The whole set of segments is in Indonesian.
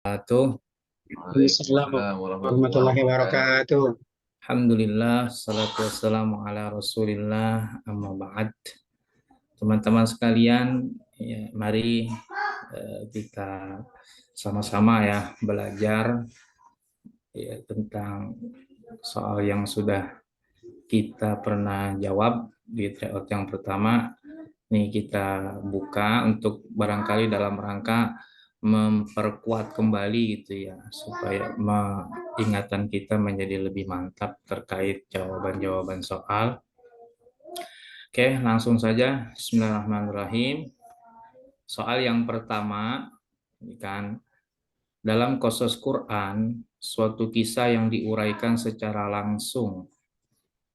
Tuh, Waalaikumsalam warahmatullahi warahmatullahi wabarakatuh. wabarakatuh. Alhamdulillah, salatu wassalamu ala Rasulillah, amma ba'd. Teman-teman sekalian, ya, mari kita sama-sama ya belajar ya, tentang soal yang sudah kita pernah jawab di tryout yang pertama. Nih kita buka untuk barangkali dalam rangka memperkuat kembali gitu ya, supaya ingatan kita menjadi lebih mantap terkait jawaban-jawaban soal. Oke, langsung saja. Bismillahirrahmanirrahim. Soal yang pertama, ini kan dalam qasas Quran, suatu kisah yang diuraikan secara langsung.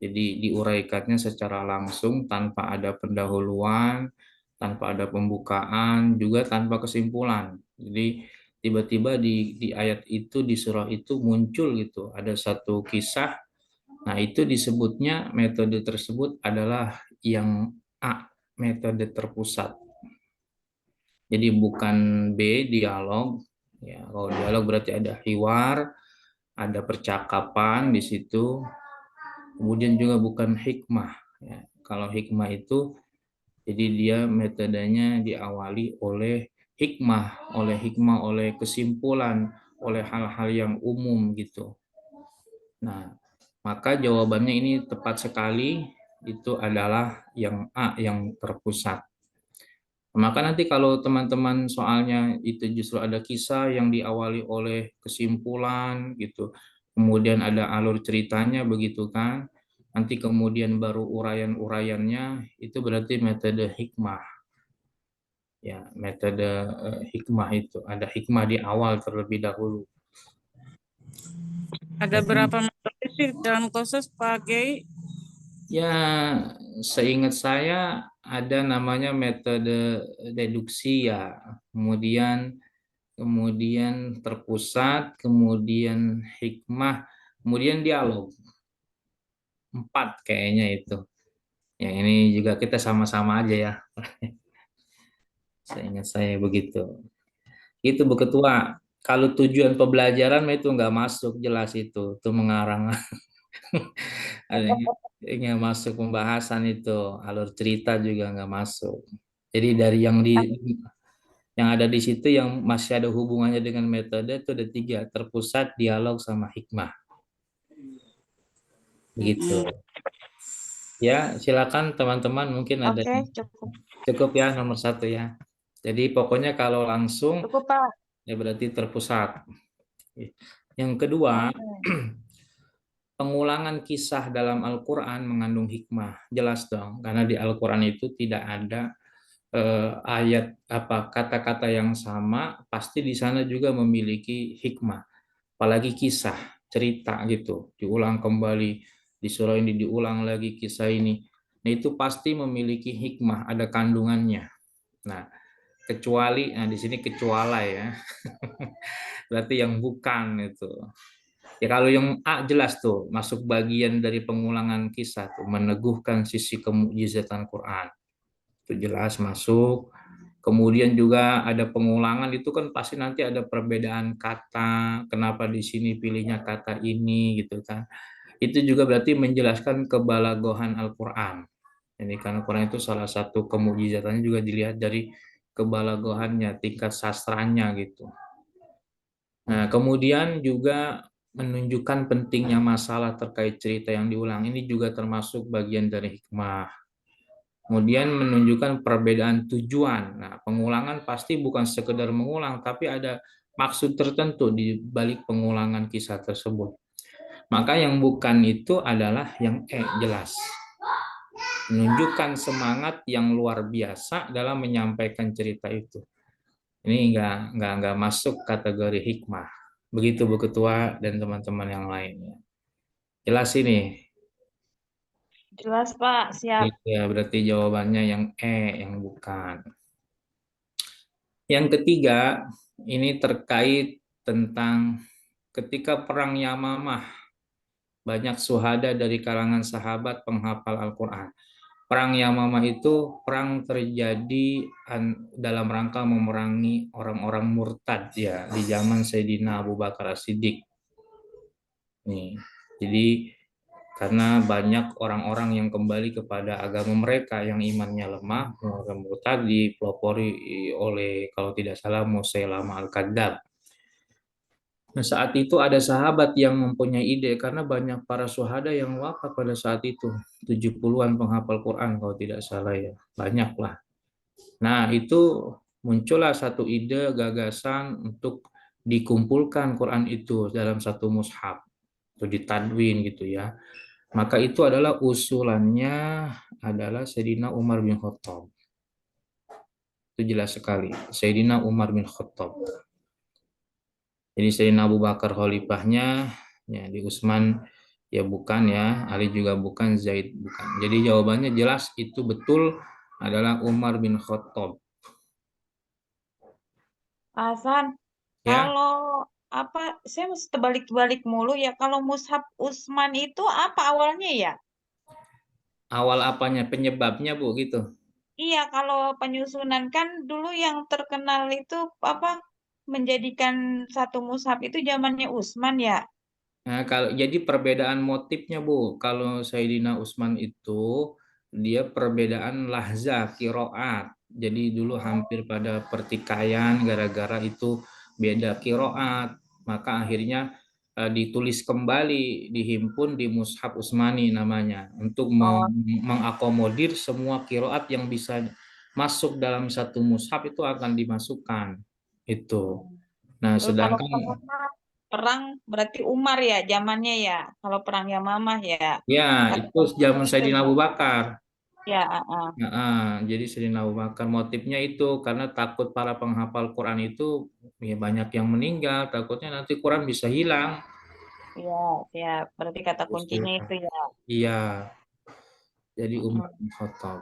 Jadi diuraikannya secara langsung tanpa ada pendahuluan, tanpa ada pembukaan, juga tanpa kesimpulan. Jadi tiba-tiba di ayat itu, di surah itu muncul gitu, ada satu kisah. Nah, itu disebutnya metode tersebut adalah yang A, metode terpusat. Jadi bukan B, dialog. Ya, kalau dialog berarti ada hiwar, ada percakapan di situ. Kemudian juga bukan hikmah. Ya, kalau hikmah itu, jadi dia metodenya diawali oleh hikmah, oleh kesimpulan, oleh hal-hal yang umum gitu. Nah, maka jawabannya ini tepat sekali, itu adalah yang A, yang terpusat. Maka nanti kalau teman-teman soalnya itu justru ada kisah yang diawali oleh kesimpulan gitu, kemudian ada alur ceritanya begitu kan, nanti kemudian baru uraian-uraiannya, itu berarti metode hikmah. Ya, metode hikmah itu ada hikmah di awal terlebih dahulu. Ada berapa metode sih dalam kursus Pak Gey? Ya, seingat saya ada namanya metode deduksi ya, kemudian kemudian terpusat, kemudian hikmah, kemudian dialog. Empat kayaknya itu. Yang ini juga kita sama-sama aja ya. Seingat saya begitu. Itu Bu Ketua. Kalau tujuan pembelajaran itu nggak masuk jelas itu mengarang. Ada nggak masuk pembahasan itu, alur cerita juga nggak masuk. Jadi dari yang ada di situ yang masih ada hubungannya dengan metode itu ada tiga, terpusat, dialog, sama hikmah. Begitu. Mm-mm. Ya, silakan teman-teman mungkin ada Oke, yang cukup. cukup ya nomor satu ya. Jadi pokoknya kalau langsung Cukup, Pak. ya berarti terpusat. Yang kedua, Oke. pengulangan kisah dalam Al-Quran mengandung hikmah. Jelas dong, karena di Al-Quran itu tidak ada ayat apa kata-kata yang sama, pasti di sana juga memiliki hikmah. Apalagi kisah, cerita gitu, diulang kembali, di surah ini diulang lagi kisah ini. Nah, itu pasti memiliki hikmah, ada kandungannya. Nah, nah di sini kecuali ya, berarti yang bukan itu. Ya kalau yang A jelas tuh, masuk bagian dari pengulangan kisah tuh, meneguhkan sisi kemujizatan Quran. Itu jelas masuk. Kemudian juga ada pengulangan, itu kan pasti nanti ada perbedaan kata, kenapa di sini pilihnya kata ini gitu kan. Itu juga berarti menjelaskan kebalagohan Al-Qur'an. Ini kan Al-Qur'an itu salah satu kemujizatannya juga dilihat dari kebalagohannya, tingkat sastranya gitu. Nah, kemudian juga menunjukkan pentingnya masalah terkait cerita yang diulang. Ini juga termasuk bagian dari hikmah. Kemudian menunjukkan perbedaan tujuan. Nah, pengulangan pasti bukan sekedar mengulang, tapi ada maksud tertentu di balik pengulangan kisah tersebut. Maka yang bukan itu adalah yang jelas. Menunjukkan semangat yang luar biasa dalam menyampaikan cerita itu. Ini nggak masuk kategori hikmah. Begitu Bu Ketua dan teman-teman yang lainnya. Jelas ini. Jelas, Pak. Siap. Ya, berarti jawabannya yang yang bukan. Yang ketiga, ini terkait tentang ketika perang Yamamah, banyak syuhada dari kalangan sahabat penghafal Al-Quran. Perang Yamamah itu perang terjadi dalam rangka memerangi orang-orang murtad ya di zaman Sayyidina Abu Bakar As-Siddiq. Nih, jadi karena banyak orang-orang yang kembali kepada agama mereka yang imannya lemah, orang murtad dipelopori oleh kalau tidak salah Musailama Al-Kadzab. Nah, saat itu ada sahabat yang mempunyai ide karena banyak para syuhada yang wafat pada saat itu. 70-an penghafal Quran kalau tidak salah ya. Banyak lah. Nah, itu muncullah satu ide gagasan untuk dikumpulkan Quran itu dalam satu mushaf atau ditadwin gitu ya. Maka itu adalah usulannya adalah Sayyidina Umar bin Khattab. Itu jelas sekali. Sayyidina Umar bin Khattab. Jadi Sayyidina Abu Bakar khalifahnya, ya di Utsman ya bukan ya, Ali juga bukan, Zaid bukan. Jadi jawabannya jelas itu betul adalah Umar bin Khattab. Hasan, Ya, kalau apa, saya mesti terbalik-balik mulu ya. Kalau Mushaf Utsman itu apa awalnya ya? awal apanya penyebabnya Bu gitu. Iya, kalau penyusunan kan dulu yang terkenal itu apa, menjadikan satu mushaf itu zamannya Utsman ya. Nah, kalau jadi perbedaan motifnya Bu, kalau Sayyidina Utsman itu dia perbedaan lahza kiroat. Jadi dulu hampir pada pertikaian gara-gara itu beda kiroat, maka akhirnya ditulis kembali, dihimpun di Mushaf Utsmani namanya untuk Oh, mengakomodir semua kiroat yang bisa masuk dalam satu mushaf itu akan dimasukkan itu. Nah, terus kalau sedangkan perang berarti Umar ya zamannya ya. Kalau perang Yamamah ya. ya, Kata itu kuncinya zaman itu Sayyidina ya. Abu Bakar. Ya, Ya, jadi Sayyidina Abu Bakar motifnya itu karena takut para penghafal Quran itu ya banyak yang meninggal, takutnya nanti Quran bisa hilang. ya, ya. Berarti kata kuncinya itu ya. Iya, jadi Umar Mm-mm. bin Khattab.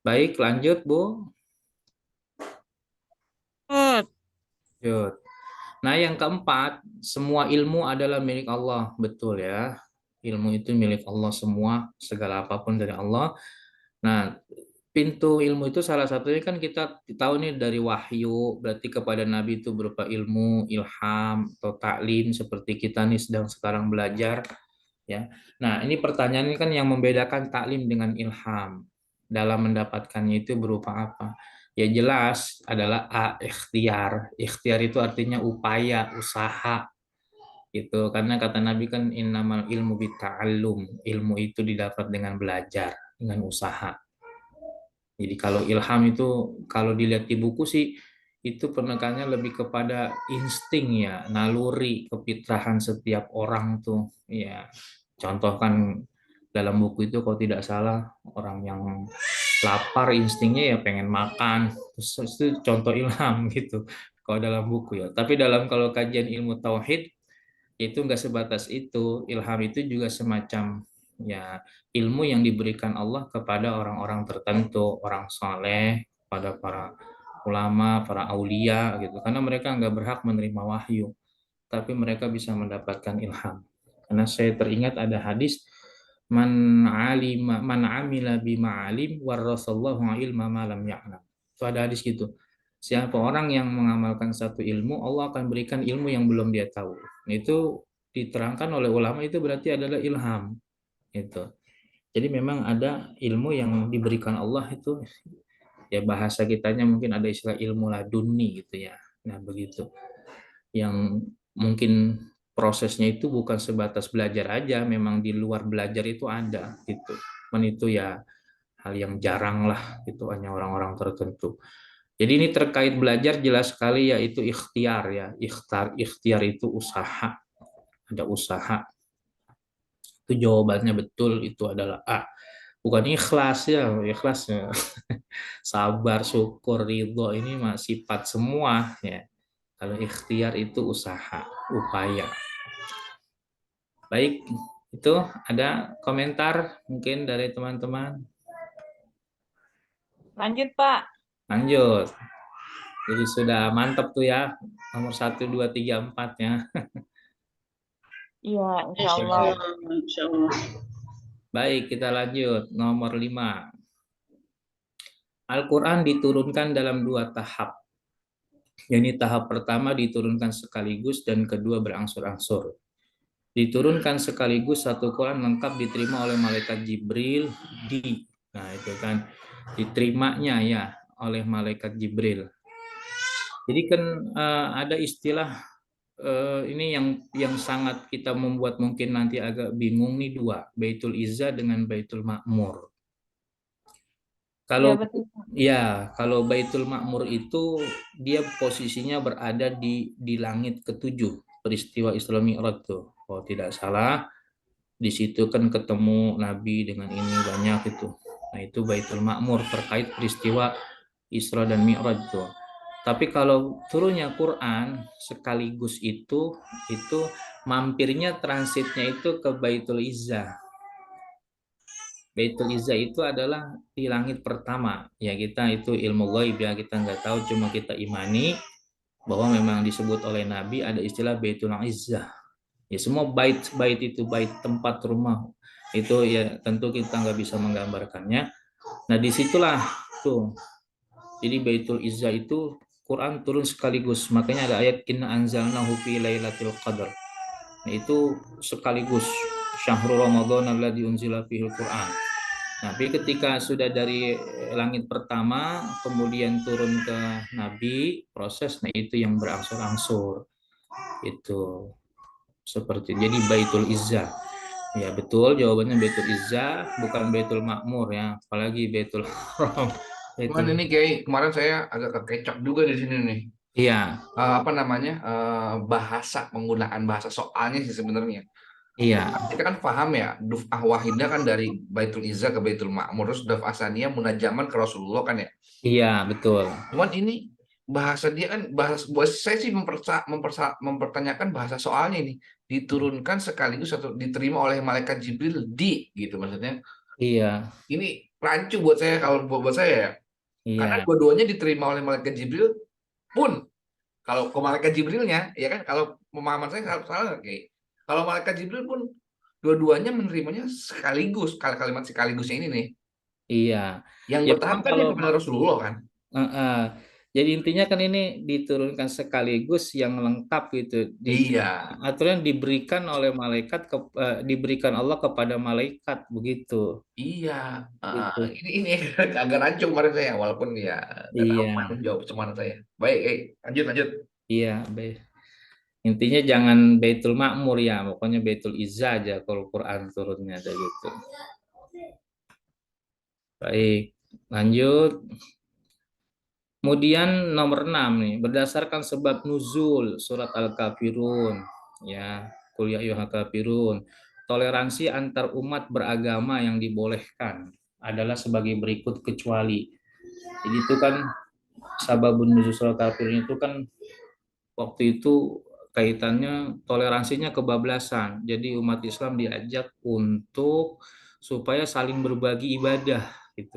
Baik, lanjut Bu. Good. Lanjut. Nah, yang keempat, semua ilmu adalah milik Allah. Betul ya. Ilmu itu milik Allah semua, segala apapun dari Allah. Nah, pintu ilmu itu salah satunya kan kita tahu nih dari wahyu, berarti kepada Nabi itu berupa ilmu, ilham, atau taklim seperti kita nih sedang sekarang belajar ya. Nah, ini pertanyaan ini kan yang membedakan taklim dengan ilham. Dalam mendapatkannya itu berupa apa? Ya jelas adalah ikhtiar. Ikhtiar itu artinya upaya, usaha gitu. Karena kata Nabi kan innamal ilmu bita'allum. Ilmu itu didapat dengan belajar, dengan usaha. Jadi kalau ilham itu kalau dilihat di buku sih itu penekannya lebih kepada insting ya, naluri, kefitrahan setiap orang tuh. Ya, contoh kan dalam buku itu kalau tidak salah orang yang lapar instingnya ya pengen makan. Terus itu contoh ilham gitu. Kalau dalam buku ya. Tapi dalam kalau kajian ilmu tauhid itu nggak sebatas itu. Ilham itu juga semacam ya ilmu yang diberikan Allah kepada orang-orang tertentu, orang soleh, pada para ulama, para aulia gitu. Karena mereka nggak berhak menerima wahyu, tapi mereka bisa mendapatkan ilham. Karena saya teringat ada hadis man amila bima alim warasallahu ilma ma lam ya'lam. Itu ada hadis gitu. Siapa orang yang mengamalkan satu ilmu, Allah akan berikan ilmu yang belum dia tahu. Nah, itu diterangkan oleh ulama itu berarti adalah ilham itu. Jadi memang ada ilmu yang diberikan Allah itu ya bahasa kitanya mungkin ada istilah ilmu laduni gitu ya. Nah, begitu. Yang mungkin prosesnya itu bukan sebatas belajar aja, memang di luar belajar itu ada gitu. Men itu ya hal yang jarang lah gitu hanya orang-orang tertentu. Jadi ini terkait belajar jelas sekali yaitu ikhtiar ya. Ikhtiar itu usaha, ada usaha. Itu jawabannya betul itu adalah A. Bukan ikhlas ya, ikhlas ya. Sabar, syukur, ridho ini mah sifat semua ya. Kalau ikhtiar itu usaha, upaya. Baik, itu ada komentar mungkin dari teman-teman. Lanjut, Pak. Lanjut. Jadi sudah mantap tuh ya nomor 1, 2, 3, 4 ya. Iya, insya Insya Allah. Allah. Insya Allah. Baik, kita lanjut. Nomor 5. Al-Quran diturunkan dalam dua tahap. Yakni tahap pertama diturunkan sekaligus dan kedua berangsur-angsur. Diturunkan sekaligus satu Quran lengkap diterima oleh malaikat Jibril nah itu kan diterimanya ya oleh malaikat Jibril. Jadi kan ada istilah ini yang sangat kita membuat mungkin nanti agak bingung nih dua, Baitul Izzah dengan Baitul Ma'mur. Ya Kalau betul. kalau Baitul Ma'mur itu dia posisinya berada di langit ketujuh, peristiwa Isra Mi'raj tuh. Kalau tidak salah, di situ kan ketemu Nabi dengan ini banyak itu. Nah, itu Baitul Ma'mur terkait peristiwa Isra dan Mi'raj tuh. Tapi kalau turunnya Quran sekaligus itu mampirnya transitnya itu ke Baitul Izzah. Baitul Izzah itu adalah di langit pertama. Ya kita itu ilmu gaib ya kita nggak tahu cuma kita imani bahwa memang disebut oleh Nabi ada istilah Baitul Izzah. Ya semua bait-bait itu bait tempat rumah itu ya tentu kita nggak bisa menggambarkannya. Nah disitulah tuh. Jadi Baitul Izzah itu Quran turun sekaligus. Makanya ada ayat inna anzalnahu fi lailatul qadar. Nah itu sekaligus syahrul ramadan alladzi unzila fihil Quran. Tapi ketika sudah dari langit pertama, kemudian turun ke Nabi, proses, nah itu yang berangsur-angsur. Itu seperti jadi Baitul Izzah. Ya betul, jawabannya Baitul Izzah, bukan Baitul Makmur ya, apalagi Baitul Haram. Cuman Baitul. ini kayak kemarin saya agak kekecok juga di sini nih. Iya, Apa namanya? Bahasa penggunaan bahasa soalnya sih sebenarnya. iya, Kita kan paham ya, Duf'ah Wahidah kan dari Baitul Izzah ke Baitul Ma'mur, terus Duf'ah Saniyah munajaman ke Rasulullah kan ya. iya betul. Cuman ini bahasa dia kan bahasa saya sih mempertanyakan bahasa soalnya ini diturunkan sekaligus atau diterima oleh malaikat Jibril gitu maksudnya. Iya, Ini rancu buat saya kalau buat saya ya. Karena iya, dua-duanya diterima oleh malaikat Jibril pun kalau ke malaikat Jibrilnya ya kan kalau pemahaman saya salah oke. Kalau malaikat Jibril pun dua-duanya menerimanya sekaligus. Kalau kalimat sekaligusnya ini nih iya. yang Ya bertahap memang kan kalau yang kepada Rasulullah kan. jadi intinya kan ini diturunkan sekaligus yang lengkap gitu. Iya. Aturan diberikan oleh malaikat diberikan Allah kepada malaikat begitu. Iya, Gitu. ini agak rancu kemarin saya, walaupun ya nggak tahu Iya, mana jawab cuman saya. Baik, lanjut lanjut. iya. Intinya jangan Baitul Makmur ya, pokoknya Baitul Izzah aja kalau Quran turunnya ada gitu. Baik, lanjut. Kemudian nomor 6 nih, berdasarkan sebab nuzul surat Al-Kafirun, ya, Qul ya ayyuhal kafirun. Toleransi antar umat beragama yang dibolehkan adalah sebagai berikut kecuali. Jadi itu kan sababun nuzul surat Al-Kafirun itu kan waktu itu kaitannya toleransinya kebablasan. Jadi umat Islam diajak untuk supaya saling berbagi ibadah gitu.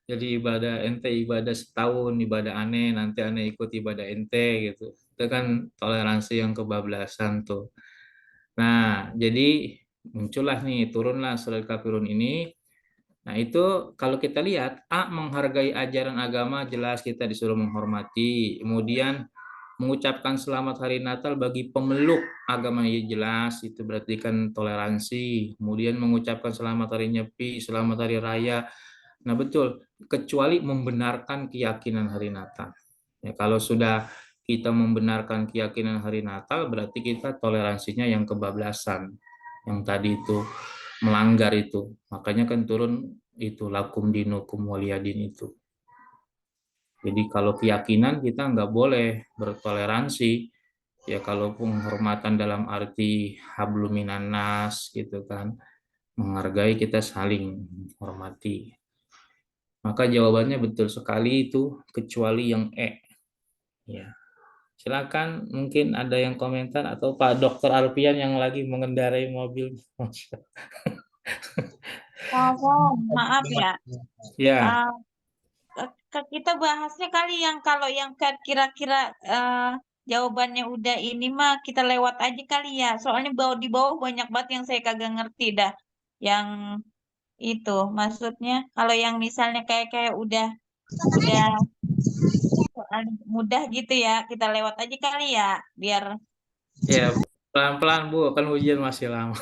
Jadi ibadah ente ibadah setahun ibadah aneh nanti aneh ikut ibadah ente gitu itu kan toleransi yang kebablasan tuh. Nah jadi muncullah nih turunlah surat kafirun ini. Nah itu kalau kita lihat menghargai ajaran agama jelas kita disuruh menghormati, kemudian mengucapkan selamat hari Natal bagi pemeluk agama ya jelas itu berarti kan toleransi, kemudian mengucapkan selamat hari Nyepi, selamat hari raya. Nah, betul, kecuali membenarkan keyakinan hari Natal. Ya, kalau sudah kita membenarkan keyakinan hari Natal, berarti kita toleransinya yang kebablasan. Yang tadi itu melanggar itu. Makanya kan turun itu lakum dinukum waliyadin itu. Jadi kalau keyakinan kita nggak boleh bertoleransi. Ya kalau penghormatan dalam arti habluminan nas gitu kan. Menghargai kita saling menghormati. Maka jawabannya betul sekali itu kecuali yang E. Ya. Silakan mungkin ada yang komentar atau Pak Dokter Alfian yang lagi mengendarai mobil. Maaf ya. Ya, Eh, kita bahasnya kali yang kalau yang kira-kira jawabannya udah ini mah kita lewat aja kali ya. Soalnya di bawah banyak banget yang saya kagak ngerti dah. yang itu maksudnya kalau yang misalnya kayak udah mudah gitu ya, kita lewat aja kali ya biar Ya, pelan-pelan Bu, kan ujian masih lama.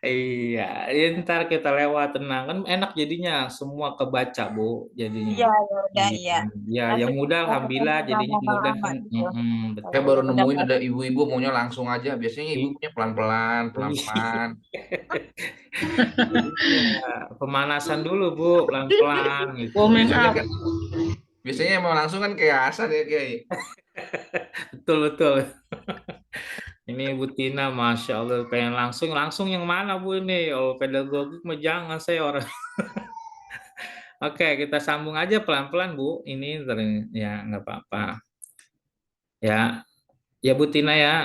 Iya, ya, ntar kita lewat tenang kan enak jadinya semua kebaca Bu jadinya. iya ya udah Iya, iya. ya yang Maksudnya mudah nggak alhamdulillah perlu jadinya mudah lama-lama kan. gitu. Saya Betul. baru Udah nemuin ada pasti. ibu-ibu maunya langsung aja. Biasanya ibu punya pelan-pelan, pelan-pelan. Iya, pemanasan dulu Bu, pelan-pelan gitu. Warming Biasanya up. kan, biasanya mau langsung kan kayak asal ya kayak. Betul betul. Ini Bu Tina, Masya Allah, pengen langsung langsung yang mana Bu ini? Oh pedagogik mah jangan saya orang. Oke, kita sambung aja pelan-pelan Bu. Ini ya nggak apa-apa. Ya, ya Bu Tina ya.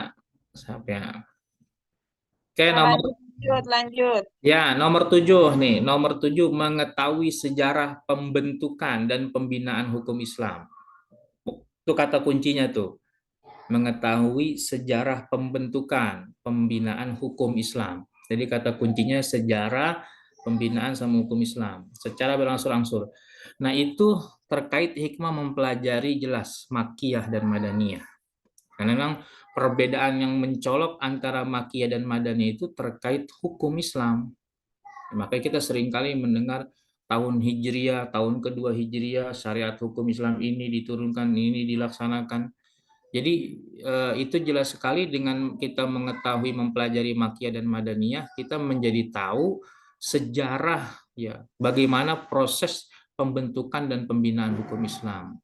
Siap ya. Oke, Ya, nomor lanjut. ya nomor 7 nih. Nomor 7 mengetahui sejarah pembentukan dan pembinaan hukum Islam. Itu kata kuncinya tuh. Mengetahui sejarah pembentukan, pembinaan hukum Islam. Jadi kata kuncinya sejarah pembinaan sama hukum Islam secara berangsur-angsur. Nah, itu terkait hikmah mempelajari jelas Makkiyah dan Madaniyah. Karena memang perbedaan yang mencolok antara Makkiyah dan Madaniyah itu terkait hukum Islam. Makanya kita seringkali mendengar tahun Hijriah, tahun kedua Hijriah, syariat hukum Islam ini diturunkan, ini dilaksanakan. Jadi itu jelas sekali dengan kita mengetahui mempelajari Makkiyah dan Madaniyah, kita menjadi tahu sejarah ya bagaimana proses pembentukan dan pembinaan hukum Islam.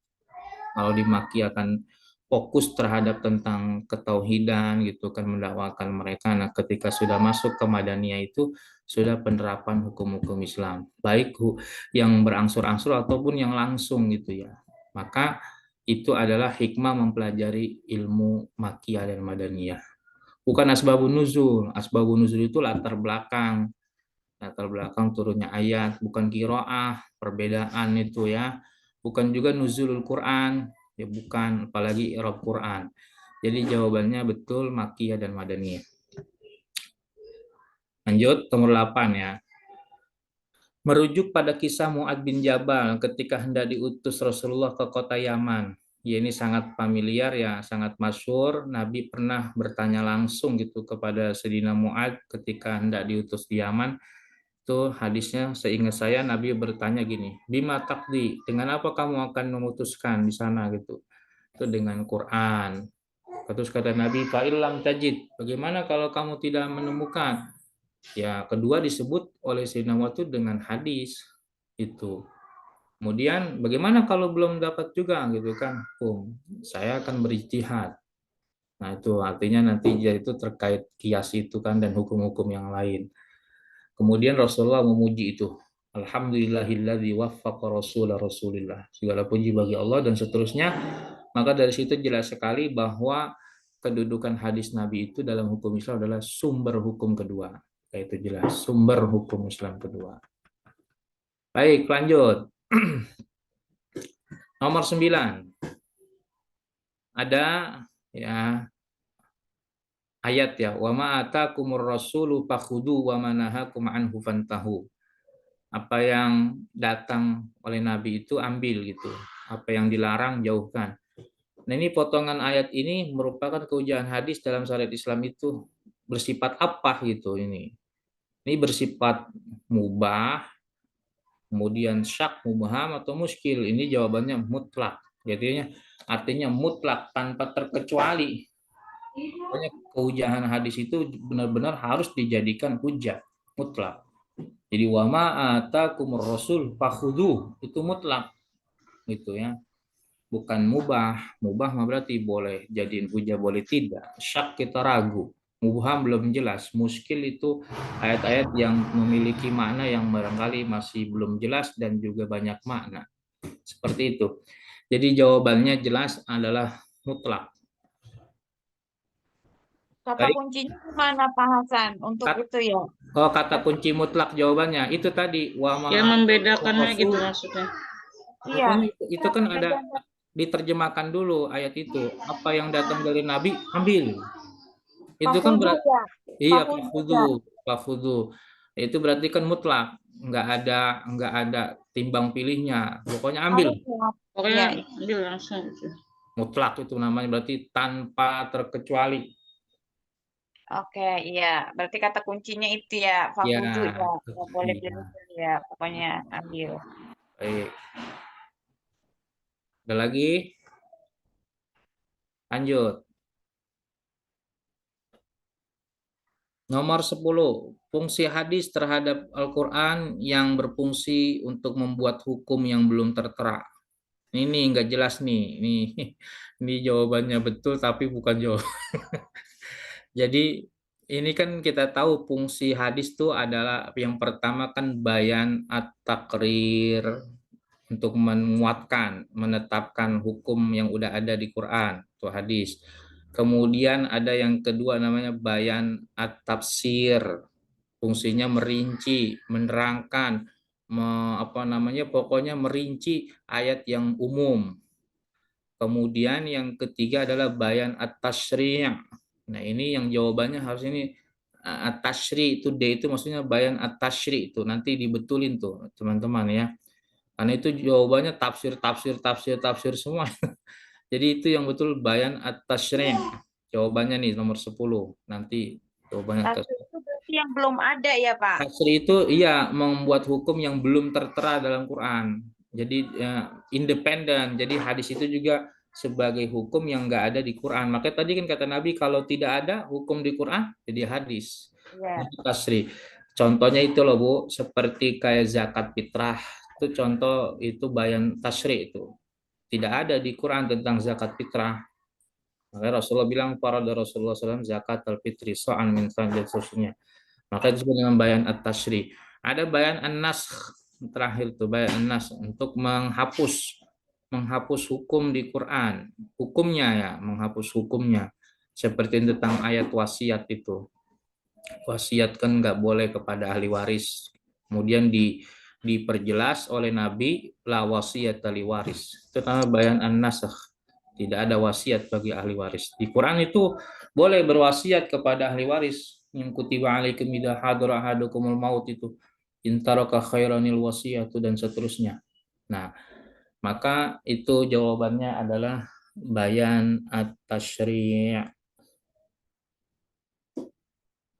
Kalau di Makkiyah kan fokus terhadap tentang ketauhidan gitu kan mendakwakan mereka. Nah, ketika sudah masuk ke Madaniyah itu sudah penerapan hukum-hukum Islam, baik yang berangsur-angsur ataupun yang langsung gitu ya. Maka itu adalah hikmah mempelajari ilmu Makkiyah dan Madaniyah. Bukan asbabun nuzul. Asbabun nuzul itu latar belakang turunnya ayat, bukan qiraah, perbedaan itu ya. Bukan juga nuzulul Quran, ya bukan, apalagi i'rab Quran. Jadi jawabannya betul Makkiyah dan Madaniyah. Lanjut nomor 8 ya. Merujuk pada kisah Mu'ad bin Jabal ketika hendak diutus Rasulullah ke kota Yaman. Ya, ini sangat familiar ya, sangat masyhur. Nabi pernah bertanya langsung gitu kepada Sayyidina Mu'ad ketika hendak diutus di Yaman. Itu hadisnya seingat saya Nabi bertanya gini, "Bima taqdi? Dengan apa kamu akan memutuskan di sana gitu?" Itu dengan Quran. Terus kata Nabi, "Fa illam tajid." Bagaimana kalau kamu tidak menemukan? Ya, kedua disebut oleh Sayyidina Umar itu dengan hadis itu. Kemudian bagaimana kalau belum dapat juga gitu kan? Saya akan berijtihad. Nah, itu artinya nanti itu terkait kias itu kan dan hukum-hukum yang lain. Kemudian Rasulullah memuji itu. Alhamdulillahilladzi waffaqa Rasulillah. Segala puji bagi Allah dan seterusnya. Maka dari situ jelas sekali bahwa kedudukan hadis Nabi itu dalam hukum Islam adalah sumber hukum kedua. Itu jelas sumber hukum Islam kedua. Baik, lanjut. Nomor 9. Ada ya ayat ya, wa ma atakumur rasulu fakhudu wa manahakum anhu fantahu. Apa yang datang oleh Nabi itu ambil gitu. Apa yang dilarang jauhkan. Nah, ini potongan ayat ini merupakan keujahan hadis dalam syariat Islam itu bersifat apa gitu ini. Ini bersifat mubah, kemudian syak, mubham atau muskil. Ini jawabannya mutlak. Jadinya artinya mutlak tanpa terkecuali. Pokoknya keujahan hadis itu benar-benar harus dijadikan hujah mutlak. Jadi wa ma atakumur rasul fakhudhu itu mutlak gitu ya. Bukan mubah. Mubah mah berarti boleh jadiin hujah boleh tidak. Syak kita ragu. Mubham belum jelas. Muskil itu ayat-ayat yang memiliki makna yang barangkali masih belum jelas dan juga banyak makna. Seperti itu. Jadi jawabannya jelas adalah mutlak. Kata Baik. kuncinya mana Pak Hasan untuk itu ya? Oh, kata kunci mutlak jawabannya itu tadi wa Ya ma membedakannya rasul. gitu maksudnya. Iya. Pokoknya itu kan ada diterjemahkan dulu ayat itu. Apa yang datang dari Nabi ambil. Itu kan Pakudu berarti ya. iya Pakudu ya. fakhudhu. Fakhudhu. Itu berarti kan mutlak, nggak ada timbang pilihnya. Pokoknya ambil. Harus ya. Pokoknya Iya. ambil langsung. Mutlak itu namanya berarti tanpa terkecuali. Oke, iya. Berarti kata kuncinya itu ya, Ya, fakhudhu ya. Nggak boleh iya. pilih ya. Pokoknya ambil. Baik. Ada lagi? Lanjut. Nomor 10, fungsi hadis terhadap Al-Quran yang berfungsi untuk membuat hukum yang belum tertera. Ini nggak jelas nih. Ini jawabannya betul tapi bukan jawaban. Jadi ini kan kita tahu fungsi hadis itu adalah yang pertama kan bayan at-takrir untuk menguatkan, menetapkan hukum yang udah ada di Quran, itu hadis. Kemudian ada yang kedua namanya bayan at-tafsir, fungsinya merinci, menerangkan, apa namanya, pokoknya merinci ayat yang umum. Kemudian yang ketiga adalah bayan at-tasyri'. Nah, ini yang jawabannya harus ini at-tasyri' itu D itu maksudnya bayan at-tasyri' itu nanti dibetulin tuh teman-teman ya. Karena itu jawabannya tafsir tafsir tafsir tafsir semua. Jadi itu yang betul bayan at-tasyri'. Jawabannya nih nomor 10. Nanti jawabannya Tafsir itu berarti yang belum ada ya, Pak? tafsir itu iya membuat hukum yang belum tertera dalam Quran. Jadi independen. Jadi hadis itu juga sebagai hukum yang nggak ada di Quran. Makanya tadi kan kata Nabi kalau tidak ada hukum di Quran jadi hadis. Iya. Itu tasri. Contohnya itu loh Bu, seperti kayak zakat fitrah itu contoh itu bayan tasri itu. Tidak ada di Quran tentang zakat fitrah. Makanya Rasulullah bilang para Rasulullah SAW zakat al-fitri so'an min dan seterusnya. Maka disebut dengan bayan at-tasyri. Ada bayan an-naskh terakhir tuh bayan an-naskh untuk menghapus hukum di Quran. Hukumnya ya, menghapus hukumnya. Seperti tentang ayat wasiat itu. Wasiat kan nggak boleh kepada ahli waris. Kemudian diperjelas oleh Nabi la wasiat ahli waris. Itu namanya bayan an-naskh. Tidak ada wasiat bagi ahli waris. Di Quran itu boleh berwasiat kepada ahli waris. Yang kutiba alaikum idza hadara ahadukumul maut itu intaraka khairanil wasiyatu dan seterusnya. Nah, maka itu jawabannya adalah bayan at-tasyri'.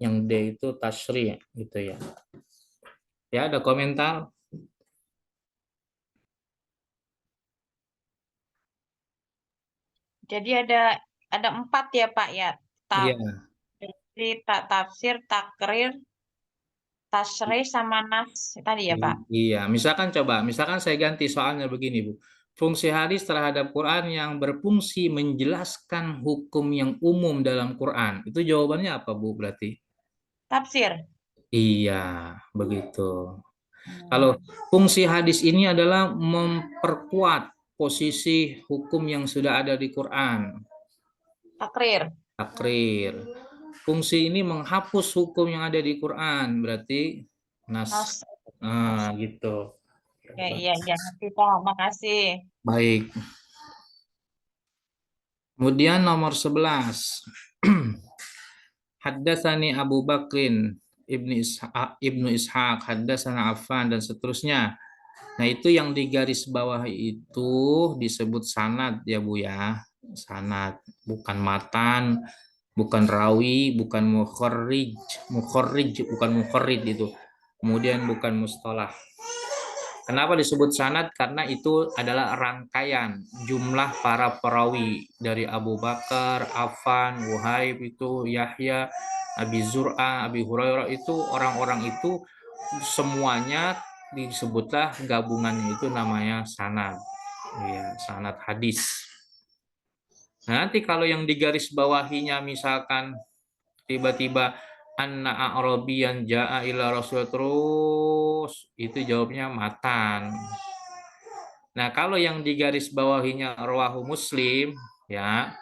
Yang D itu tasyri' gitu ya. Ya, ada komentar? Jadi ada 4 ya, Pak ya. Iya. Tafsir, takrir, tasrih sama nas tadi ya, Pak. Iya, misalkan saya ganti soalnya begini, Bu. Fungsi hadis terhadap Quran yang berfungsi menjelaskan hukum yang umum dalam Quran. Itu jawabannya apa, Bu, berarti? Tafsir. Iya, begitu. Kalau fungsi hadis ini adalah memperkuat posisi hukum yang sudah ada di Quran. Takrir. Takrir. Fungsi ini menghapus hukum yang ada di Quran, berarti nas. Nas. Nah, gitu. Ya, iya, nanti Pak. Makasih. Baik. Kemudian nomor 11. Haddatsani Abu Bakrin Ibnu Ishaq, haddatsana Affan dan seterusnya. Nah, itu yang di garis bawah itu disebut sanad ya Bu ya. Sanad, bukan matan, bukan rawi, bukan mukharrij bukan mukharrid itu. Kemudian bukan mustalah. Kenapa disebut sanad? Karena itu adalah rangkaian jumlah para perawi dari Abu Bakar, Affan, Wuhaib itu, Yahya, Abi Zur'a, Abi Hurairah itu orang-orang itu semuanya disebutlah gabungannya itu namanya sanad. Ya, sanad hadis. Nah, nanti kalau yang di garis bawahinya misalkan tiba-tiba anna a'rabiyan ja'a ila rasul terus itu jawabnya matan. Nah, kalau yang di garis bawahinya rawahu Muslim ya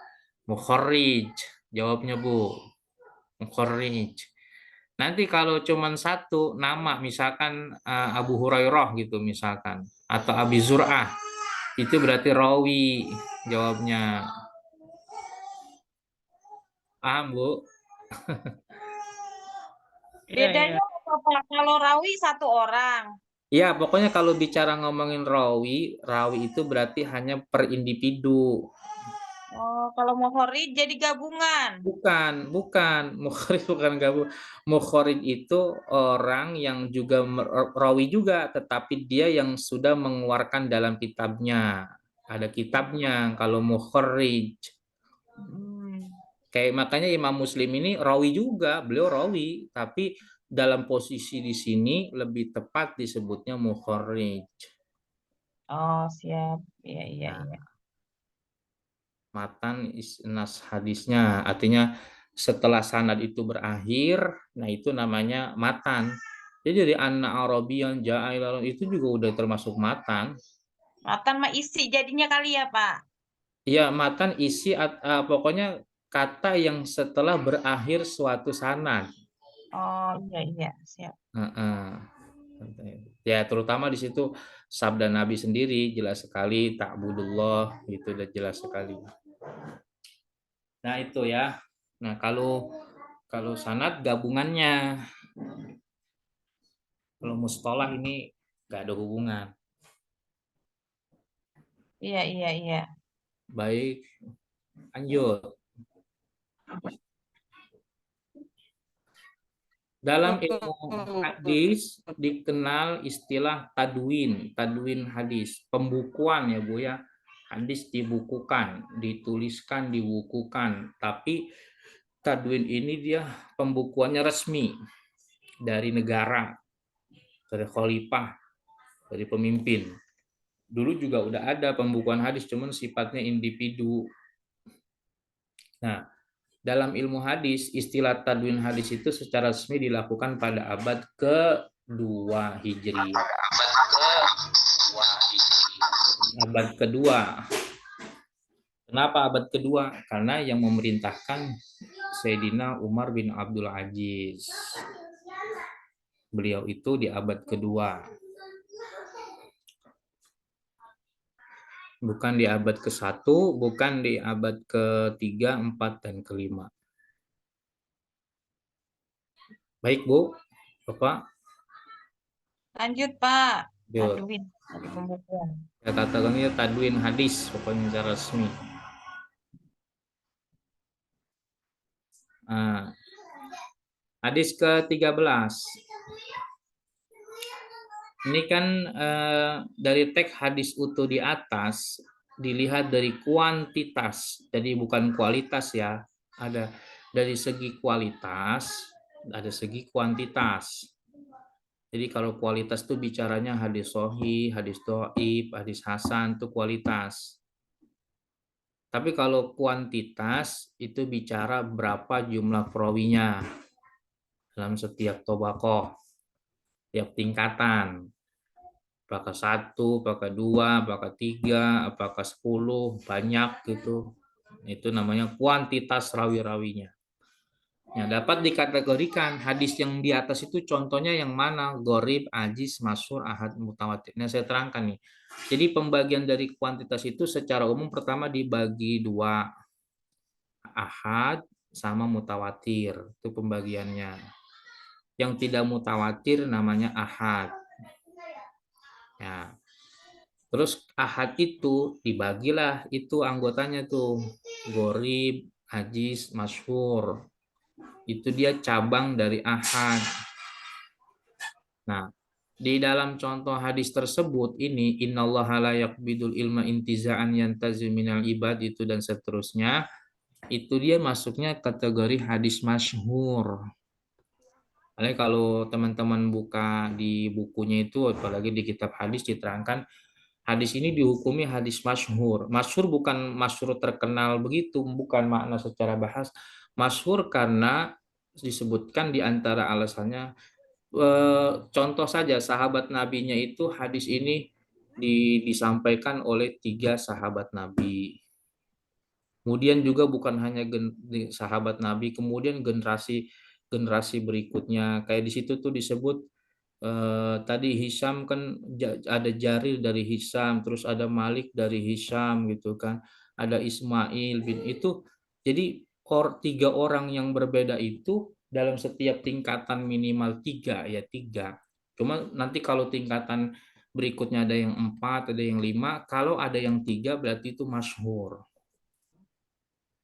mukharrij jawabnya Bu. Mukharrij. Nanti kalau cuman satu nama misalkan Abu Hurairah gitu misalkan atau Abi Zur'ah itu berarti rawi jawabnya. Paham Bu? Iya, iya. Bedanya apa, Pak? Kalau rawi satu orang. Ya, pokoknya kalau bicara ngomongin rawi itu berarti hanya per individu. Oh, kalau muhorrid jadi gabungan. Bukan, bukan. Mukhorid bukan gabung. Mukhorid itu orang yang juga rawi juga, tetapi dia yang sudah mengeluarkan dalam kitabnya. Ada kitabnya kalau mukhorid. Hmm. Kayak makanya Imam Muslim ini rawi juga, beliau rawi, tapi dalam posisi di sini lebih tepat disebutnya mukhorid. Oh, siap. Iya, iya, Nah, iya. matan isnas hadisnya artinya setelah sanad itu berakhir, nah itu namanya matan. Jadi dari anna arabiyan ja'a itu juga udah termasuk matan. Matan mah isi jadinya kali ya, Pak. Ya, matan isi pokoknya kata yang setelah berakhir suatu sanad. Oh, iya, iya, siap. Heeh. Ya, terutama di situ sabda Nabi sendiri jelas sekali ta'budullah itu udah jelas sekali. Nah, itu ya. Nah, kalau kalau sanad gabungannya, kalau mustalah ini nggak ada hubungan. Iya, iya, iya. Baik, lanjut. Dalam ilmu hadis dikenal istilah tadwin, tadwin hadis, pembukuan ya Bu ya. Hadis dibukukan, dituliskan, dibukukan. Tapi tadwin ini dia pembukuannya resmi dari negara, dari khalifah, dari pemimpin. Dulu juga udah ada pembukuan hadis, cuman sifatnya individu. Nah, dalam ilmu hadis, istilah tadwin hadis itu secara resmi dilakukan pada abad kedua Hijriah. Abad kedua. Kenapa abad kedua? Karena yang memerintahkan Sayyidina Umar bin Abdul Aziz. Beliau itu di abad kedua. Bukan di abad ke-1, bukan di abad ke-3, 4, dan ke-5. Baik, Bu. Bapak. Lanjut, Pak. Yuk, Aduin dari pembukuan. ya katakannya tadwin hadis, pokoknya secara resmi. Nah, hadis ke-13. Ini kan dari teks hadis utuh di atas dilihat dari kuantitas, jadi bukan kualitas ya. Ada dari segi kualitas, ada segi kuantitas. Jadi kalau kualitas itu bicaranya hadis sahih, hadis dhaif, hadis hasan itu kualitas. Tapi kalau kuantitas itu bicara berapa jumlah perawinya dalam setiap tobakoh, tiap tingkatan. Apakah 1, apakah 2, apakah 3, apakah 10, banyak gitu. Itu namanya kuantitas rawi-rawinya. Ya, dapat dikategorikan hadis yang di atas itu contohnya yang mana? Gorib, ajis, masyhur, ahad, mutawatir. Nah, saya terangkan nih. Jadi pembagian dari kuantitas itu secara umum pertama dibagi dua, ahad sama mutawatir. Itu pembagiannya. Yang tidak mutawatir namanya ahad. Ya. Terus ahad itu dibagilah itu anggotanya tuh gorib, ajis, masyhur. Itu dia cabang dari ahad. Nah, di dalam contoh hadis tersebut ini innallaha la yaqbidul ilma intiza'an yantazi minal ibad itu dan seterusnya, itu dia masuknya kategori hadis masyhur. Kalau teman-teman buka di bukunya itu apalagi di kitab hadis diterangkan hadis ini dihukumi hadis masyhur. Masyhur bukan masyhur terkenal begitu, bukan makna secara bahas. Masyhur karena disebutkan di antara alasannya contoh saja sahabat nabinya itu hadis ini disampaikan oleh 3 sahabat nabi. Kemudian juga bukan hanya sahabat nabi, kemudian generasi generasi berikutnya kayak di situ tuh disebut tadi Hisham kan ada Jarir dari Hisham, terus ada Malik dari Hisham gitu kan, ada Ismail bin itu. Jadi 3 orang yang berbeda itu dalam setiap tingkatan minimal 3 ya 3. Cuma nanti kalau tingkatan berikutnya ada yang 4, ada yang 5. Kalau ada yang 3 berarti itu masyhur.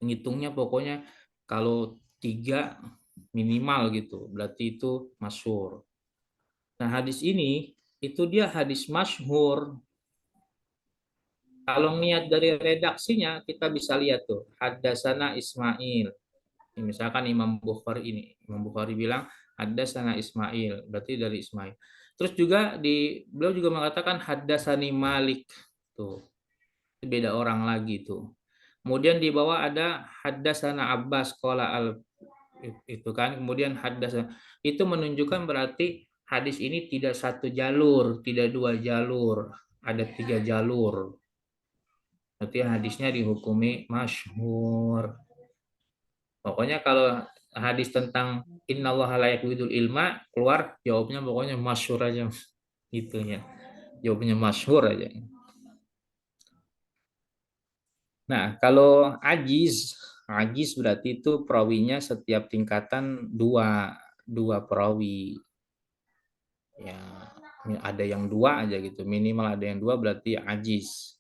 Ngitungnya pokoknya kalau 3 minimal gitu, berarti itu masyhur. Nah, hadis ini itu dia hadis masyhur. Kalau niat dari redaksinya kita bisa lihat tuh, Haddasana Ismail. Misalkan Imam Bukhari bilang Haddasana Ismail, berarti dari Ismail. Terus juga beliau juga mengatakan Haddasani Malik. Tuh, beda orang lagi tuh. Kemudian di bawah ada Haddasana Abbas qala al itu kan. Kemudian Haddasana itu menunjukkan berarti hadis ini tidak satu jalur, tidak dua jalur, ada 3 jalur. Berarti hadisnya dihukumi masyhur. Pokoknya kalau hadis tentang innallaha la yaqbidul ilma keluar jawabnya pokoknya masyhur aja gitunya. Jawabnya masyhur aja. Nah, kalau ajiz berarti itu perawinya setiap tingkatan dua perawi. Ya, ada yang 2 aja gitu, minimal ada yang 2 berarti ajiz.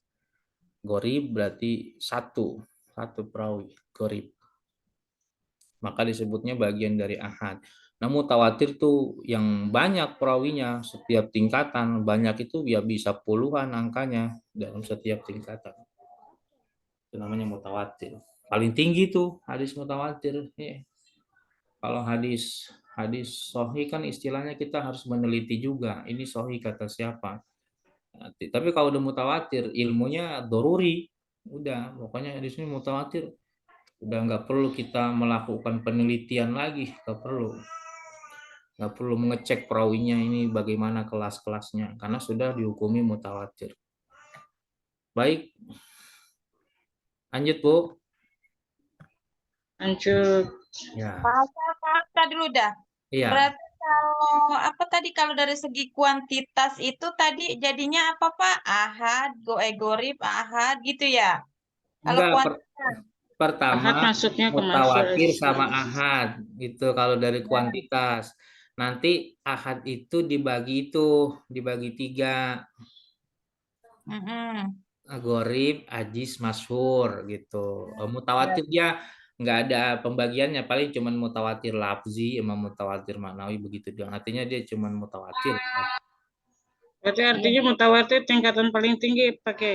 Gorib berarti satu perawi, gorib. Maka disebutnya bagian dari ahad. Nah, mutawatir tuh yang banyak perawinya, setiap tingkatan banyak itu ya bisa puluhan angkanya dalam setiap tingkatan. Itu namanya mutawatir. Paling tinggi tuh hadis mutawatir. Ya. Kalau hadis sahih kan istilahnya kita harus meneliti juga. Ini sahih kata siapa. Tapi kalau udah mutawatir, ilmunya doruri. Udah, pokoknya di sini mutawatir. Udah nggak perlu kita melakukan penelitian lagi, nggak perlu mengecek perawinya ini bagaimana kelas-kelasnya, karena sudah dihukumi mutawatir. Baik, lanjut Bu. Lanjut. Ya, Bahasa dulu dah. iya. Berarti kalau apa tadi kalau dari segi kuantitas itu tadi jadinya apa Pak? Ahad, gorib, ahad gitu ya. Kalau Enggak, kuantitas. pertama Ahad masuknya ke mutawatir masyhur. sama ahad gitu kalau dari kuantitas. Nanti ahad itu dibagi 3. Mm-mm. Gorib, ajis, masyhur gitu. Mutawatir dia nggak ada pembagiannya, paling cuman mutawatir lafzi sama mutawatir maknawi begitu doang. Artinya dia cuman mutawatir. Berarti Iya. artinya mutawatir tingkatan paling tinggi pakai.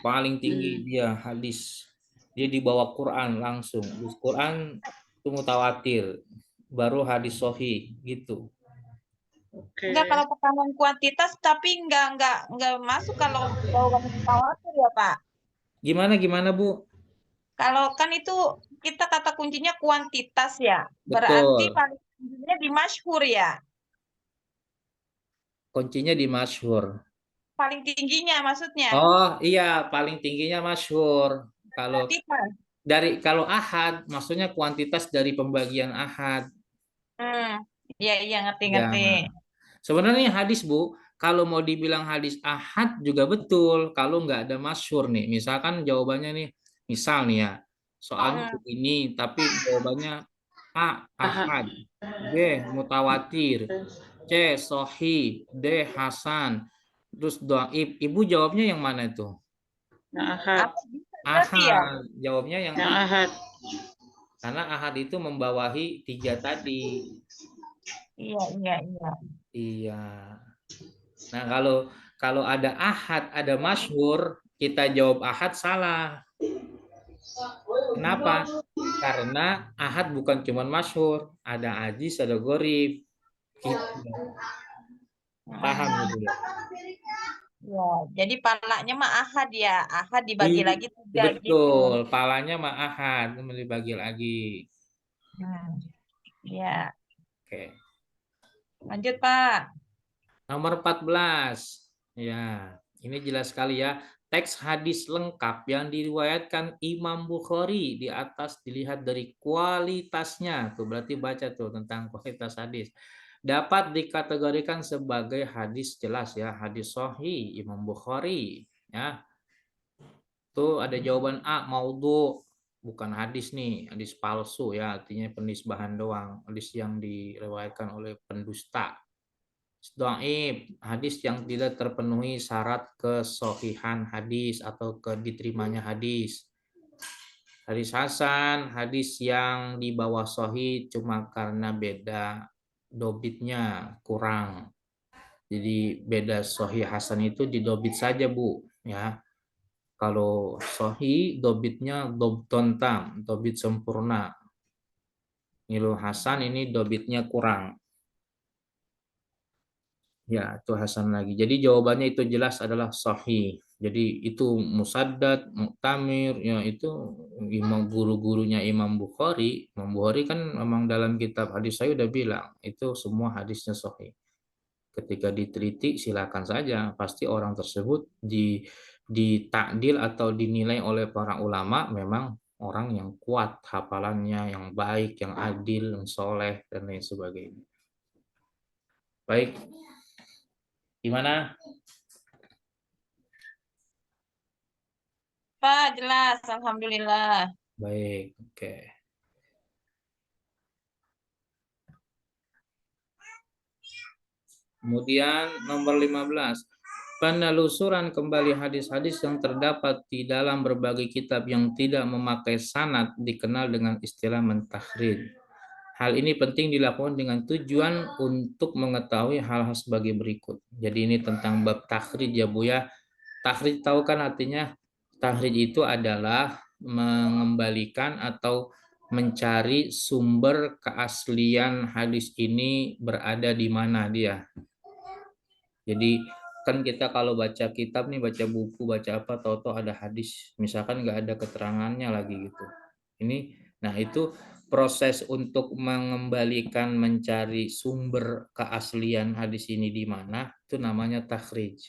Paling tinggi dia hadis. Dia di bawah Quran langsung. Di Quran itu mutawatir, baru hadis sahih gitu. Oke. Enggak kalau pertambahan kuantitas tapi enggak masuk kalau bawaan mutawatir ya Pak. Gimana Bu? Kalau kan itu kita kata kuncinya kuantitas ya. Berarti Betul. paling tingginya di masyhur ya. Kuncinya di masyhur. Paling tingginya maksudnya. Oh iya, paling tingginya masyhur. Kalau Kuantitas. kalau ahad, maksudnya kuantitas dari pembagian ahad. Iya iya Ya, ngerti-ngerti. sebenarnya hadis Bu, kalau mau dibilang hadis ahad juga betul. Kalau nggak ada masyhur nih, misalkan jawabannya nih, misal nih ya, soalnya Mm. ini, tapi jawabannya A Ahad. ahad, B mutawatir, C sohi, D hasan, terus dhaif. Ibu jawabnya yang mana itu? Yang ahad. Apa bisa berarti ya? Ahad. Jawabnya yang Yang ahad. karena ahad itu membawahi 3 tadi. Iya iya iya. Iya. Nah, kalau ada ahad, ada masyhur, kita jawab ahad salah. Kenapa? Karena ahad bukan cuma masyhur, ada ajis, ada gorib. Gitu. Paham gitu ya? Ya, jadi palanya mah ahad ya. Ahad dibagi lagi 3 gitu. Betul, palanya mah ahad, dibagi lagi. Ya, Oke. lanjut Pak. Nomor 14. Ya, ini jelas sekali ya. Teks hadis lengkap yang diriwayatkan Imam Bukhari di atas dilihat dari kualitasnya. Tuh berarti baca tuh tentang kualitas hadis. Dapat dikategorikan sebagai hadis jelas ya, hadis sahih Imam Bukhari ya. Tuh ada jawaban A, maudhu. bukan hadis nih, hadis palsu ya, artinya penisbahan doang, hadis yang diriwayatkan oleh pendusta. Dhaif, hadis yang tidak terpenuhi syarat kesohihan hadis atau diterimanya hadis. Hadis hasan, hadis yang di bawah sahih cuma karena beda dobitnya kurang. Jadi beda sahih hasan itu didobit saja Bu, ya. Kalau sahih dobitnya dobton tam, dobit sempurna. Nilu hasan ini dobitnya kurang. Ya, itu hasan lagi. Jadi jawabannya itu jelas adalah sahih. Jadi itu Musaddad, Mu'tamir, ya itu imam guru-gurunya Imam Bukhari. Imam Bukhari kan memang dalam kitab hadis saya udah bilang itu semua hadisnya sahih. Ketika diteliti silakan saja, pasti orang tersebut ditakdil atau dinilai oleh para ulama memang orang yang kuat hafalannya, yang baik, yang adil, yang soleh dan lain sebagainya. Baik, gimana? Pak, jelas. Alhamdulillah. Baik, oke. Kemudian nomor 15. Penelusuran kembali hadis-hadis yang terdapat di dalam berbagai kitab yang tidak memakai sanad dikenal dengan istilah mentakhrij. Hal ini penting dilakukan dengan tujuan untuk mengetahui hal-hal sebagai berikut. Jadi ini tentang bab takhrij ya Bu ya. Takhrij tahu kan artinya? Takhrij itu adalah mengembalikan atau mencari sumber keaslian hadis ini berada di mana dia. Jadi kan kita kalau baca kitab nih, baca buku, baca apa, tahu-tahu ada hadis, misalkan nggak ada keterangannya lagi gitu. Nah itu proses untuk mengembalikan, mencari sumber keaslian hadis ini di mana, itu namanya takhrij.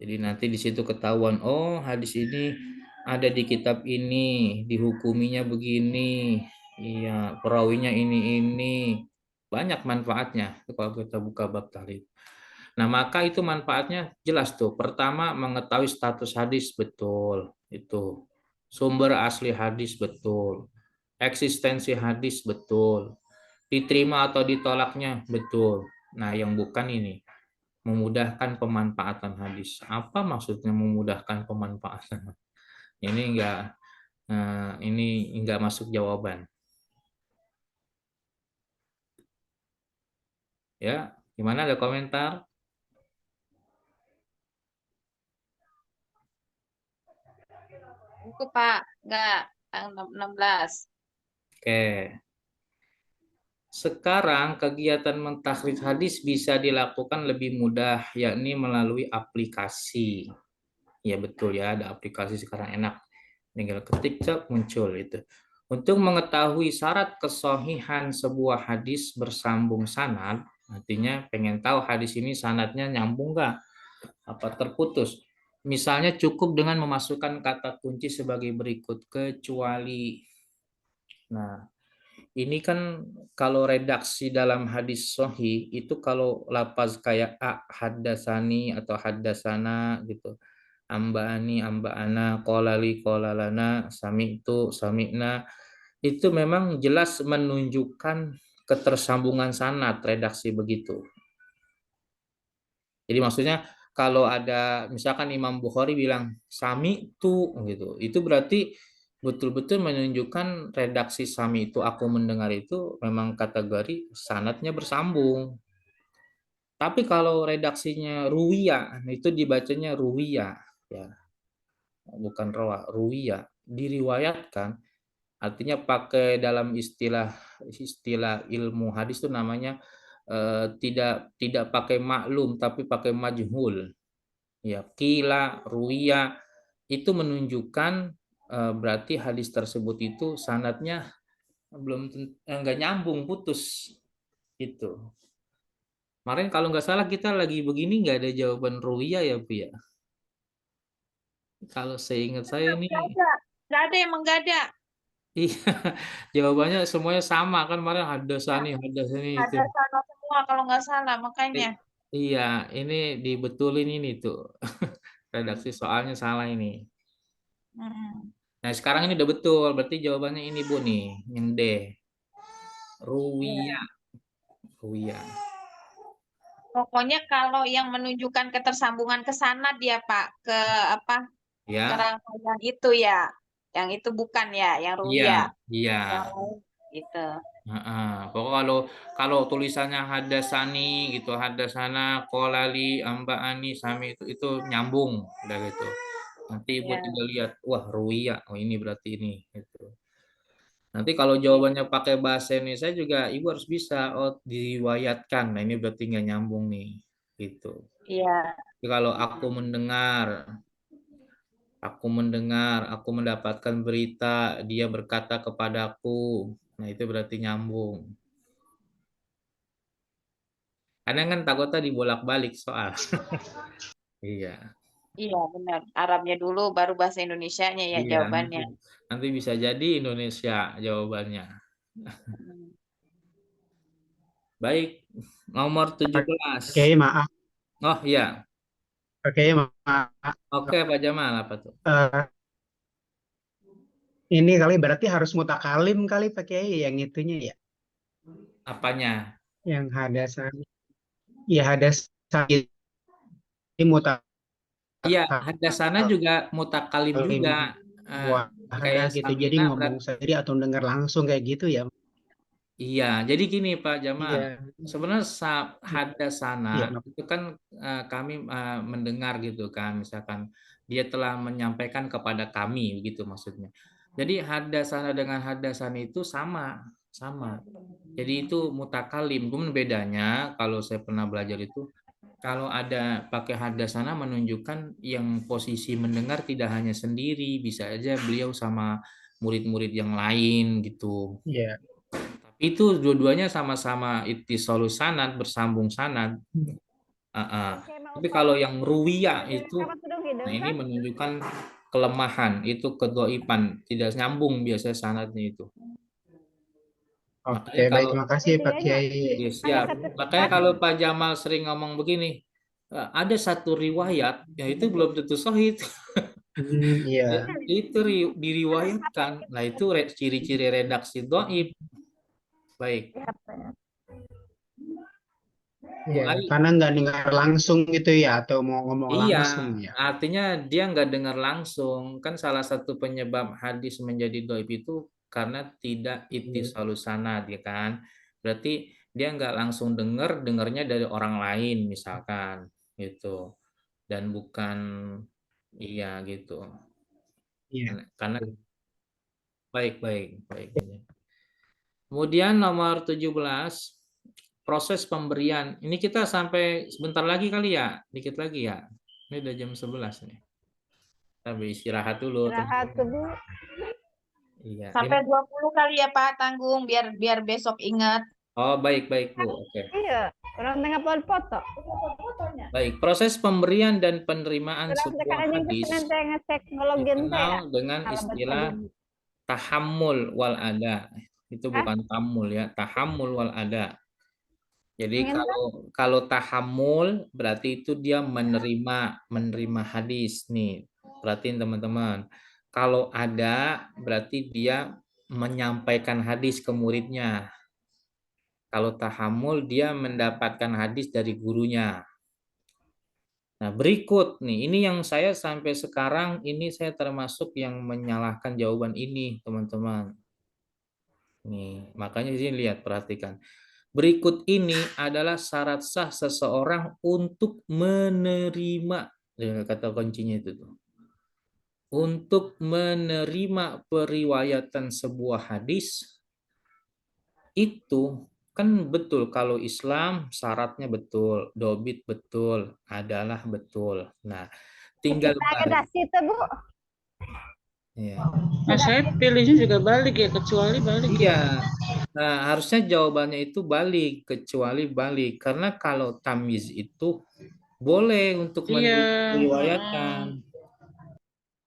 Jadi nanti di situ ketahuan, oh hadis ini ada di kitab ini, dihukuminya begini, iya perawinya ini, banyak manfaatnya kalau kita buka bab takhrij. Nah, maka itu manfaatnya jelas tuh. Pertama, mengetahui status hadis betul. Itu. Sumber asli hadis betul. Eksistensi hadis betul. Diterima atau ditolaknya betul. Nah, yang bukan ini. Memudahkan pemanfaatan hadis. Apa maksudnya memudahkan pemanfaatan? Ini enggak masuk jawaban. Ya, gimana ada komentar? Itu Pak, enggak. 16. Oke. Sekarang kegiatan mentakhrij hadis bisa dilakukan lebih mudah, yakni melalui aplikasi. Ya betul ya, ada aplikasi sekarang enak. Tinggal ketik cek muncul itu. Untuk mengetahui syarat kesohihan sebuah hadis bersambung sanad, artinya pengen tahu hadis ini sanadnya nyambung nggak, apa terputus. Misalnya cukup dengan memasukkan kata kunci sebagai berikut, kecuali. Nah, ini kan kalau redaksi dalam hadis sahih itu kalau lafaz kayak haddasani atau haddasana gitu. Amba'ani, amba'ana, qolali, qolalana, sami'tu, sami'na. Itu memang jelas menunjukkan ketersambungan sanad redaksi begitu. Jadi maksudnya kalau ada misalkan Imam Bukhari bilang sami'tu gitu. Itu berarti betul-betul menunjukkan redaksi sami itu aku mendengar itu memang kategori sanadnya bersambung. Tapi kalau redaksinya ruwiya itu dibacanya ruwiya ya, bukan rawa, ruwiya, diriwayatkan artinya pakai dalam istilah ilmu hadis itu namanya tidak pakai maklum tapi pakai majhul. Ya, kila, ruwiya itu menunjukkan berarti hadis tersebut itu sanadnya belum nggak nyambung, putus itu. Kemarin kalau nggak salah kita lagi begini nggak ada jawaban ruwiya ya Bu ya. Kalau seingat saya ini Nggak ada, emang nggak ada. iya jawabannya semuanya sama kan kemarin hadasani itu. Ada sana semua kalau nggak salah, makanya. Iya, ini dibetulin ini tuh. Redaksi soalnya salah ini. Mm-mm. Nah, sekarang ini udah betul. Berarti jawabannya ini Bu nih, yang D. Ruwiya. Ruwiya. Pokoknya kalau yang menunjukkan ketersambungan ke sana dia Pak, ke apa? Ke Ya. rangkaian itu ya. Yang itu bukan ya, yang Iya, ruya. iya. Yang lain gitu. Heeh. Pokok kalau kalau tulisannya hadasani gitu, hadasana, kolali, amba'ani, sami itu nyambung udah gitu. Nanti ibu Ya. tinggal lihat, wah ruwiya, oh ini berarti ini gitu. Nanti kalau jawabannya pakai bahasa Indonesia juga ibu harus bisa, oh diriwayatkan. Nah ini berarti nggak nyambung nih, gitu. Iya. Jadi kalau aku mendapatkan berita, dia berkata kepadaku. Nah itu berarti nyambung. Karena kan takutnya dibolak-balik soal. Iya, Iya, benar. Arabnya dulu baru bahasa Indonesianya ya iya nanti jawabannya. nanti bisa jadi Indonesia jawabannya. Hmm. Baik, nomor 17. Oke, maaf. Oh iya, Oke, maaf. oke Pak Jamal apa tuh? Eh, ini kali berarti harus mutakalim kali pakai yang itunya ya, Apanya? yang hadasan. Ya hadasan ini Iya, mutakalim hadasana juga mutakalim juga. Eh, muahadah kayak gitu. Jadi Samina ngomong berat. sendiri atau dengar langsung kayak gitu ya. Iya, jadi gini Pak Jamal. Iya, Sebenarnya hadasana iya, itu kan kami mendengar gitu kan, misalkan dia telah menyampaikan kepada kami begitu maksudnya. Jadi hadasana dengan hadasan itu sama, sama. Jadi itu mutakalim. Kemudian bedanya kalau saya pernah belajar itu kalau ada pakai hadasana menunjukkan yang posisi mendengar tidak hanya sendiri, bisa aja beliau sama murid-murid yang lain gitu. iya. Itu dua-duanya sama-sama ittisalus sanad, bersambung sanad. Tapi kalau yang ruwiya itu, nah ini menunjukkan kelemahan, itu kedoipan, tidak nyambung biasanya sanadnya itu. Oke, Makanya baik. kalau Terima kasih Pak Kiai. ya, siap. Makanya kalau Pak Jamal sering ngomong begini, ada satu riwayat, ya itu belum tentu sahih. Iya, Ya, itu diriwayatkan. Nah itu ciri-ciri redaksi doib. Baik. Bu iya. Ai, Karena nggak dengar langsung gitu ya, atau mau ngomong iya, langsung ya. artinya dia nggak dengar langsung. Kan salah satu penyebab hadis menjadi doib itu karena tidak Iya, ittisalus sanad, ya kan? Berarti dia nggak langsung dengarnya dari orang lain, misalkan, gitu. Dan bukan, iya gitu. iya. Karena baik, baik, baik. Kemudian nomor 17, proses pemberian. Ini kita sampai sebentar lagi kali ya, dikit lagi ya. Ini udah jam 11 nih. Kita istirahat dulu, teman-teman. Iya. Ini, Sampai 20 kali ya Pak, tanggung biar biar besok ingat. oh baik, baik Bu. Oke. Iya, orang tengah foto. Baik, proses pemberian dan penerimaan Orang sebuah dekat aja hadis saya ngecek ngelogin saya. dikenal dengan Alamat istilah login. tahammul wal ada. Itu Hah? bukan tammul ya, tahammul wal ada. Jadi Ingin kalau tahammul berarti itu dia menerima hadis nih. Perhatiin teman-teman. Kalau ada berarti dia menyampaikan hadis ke muridnya. Kalau tahammul dia mendapatkan hadis dari gurunya. Nah, berikut nih, ini yang saya sampai sekarang ini saya termasuk yang menyalahkan jawaban ini, teman-teman. Nih, makanya di sini lihat, perhatikan. Berikut ini adalah syarat sah seseorang untuk menerima, kata kuncinya itu tuh. Untuk menerima periwayatan sebuah hadis itu kan betul kalau Islam syaratnya betul, dobit betul, adalah betul. Nah, tinggal kita ke balik. situ Bu. Ya. Nah, saya pilihnya juga balik ya, kecuali balik ya. Iya. Nah, harusnya jawabannya itu balik, kecuali balik. Karena kalau tamyiz itu boleh untuk Iya, meriwayatkan.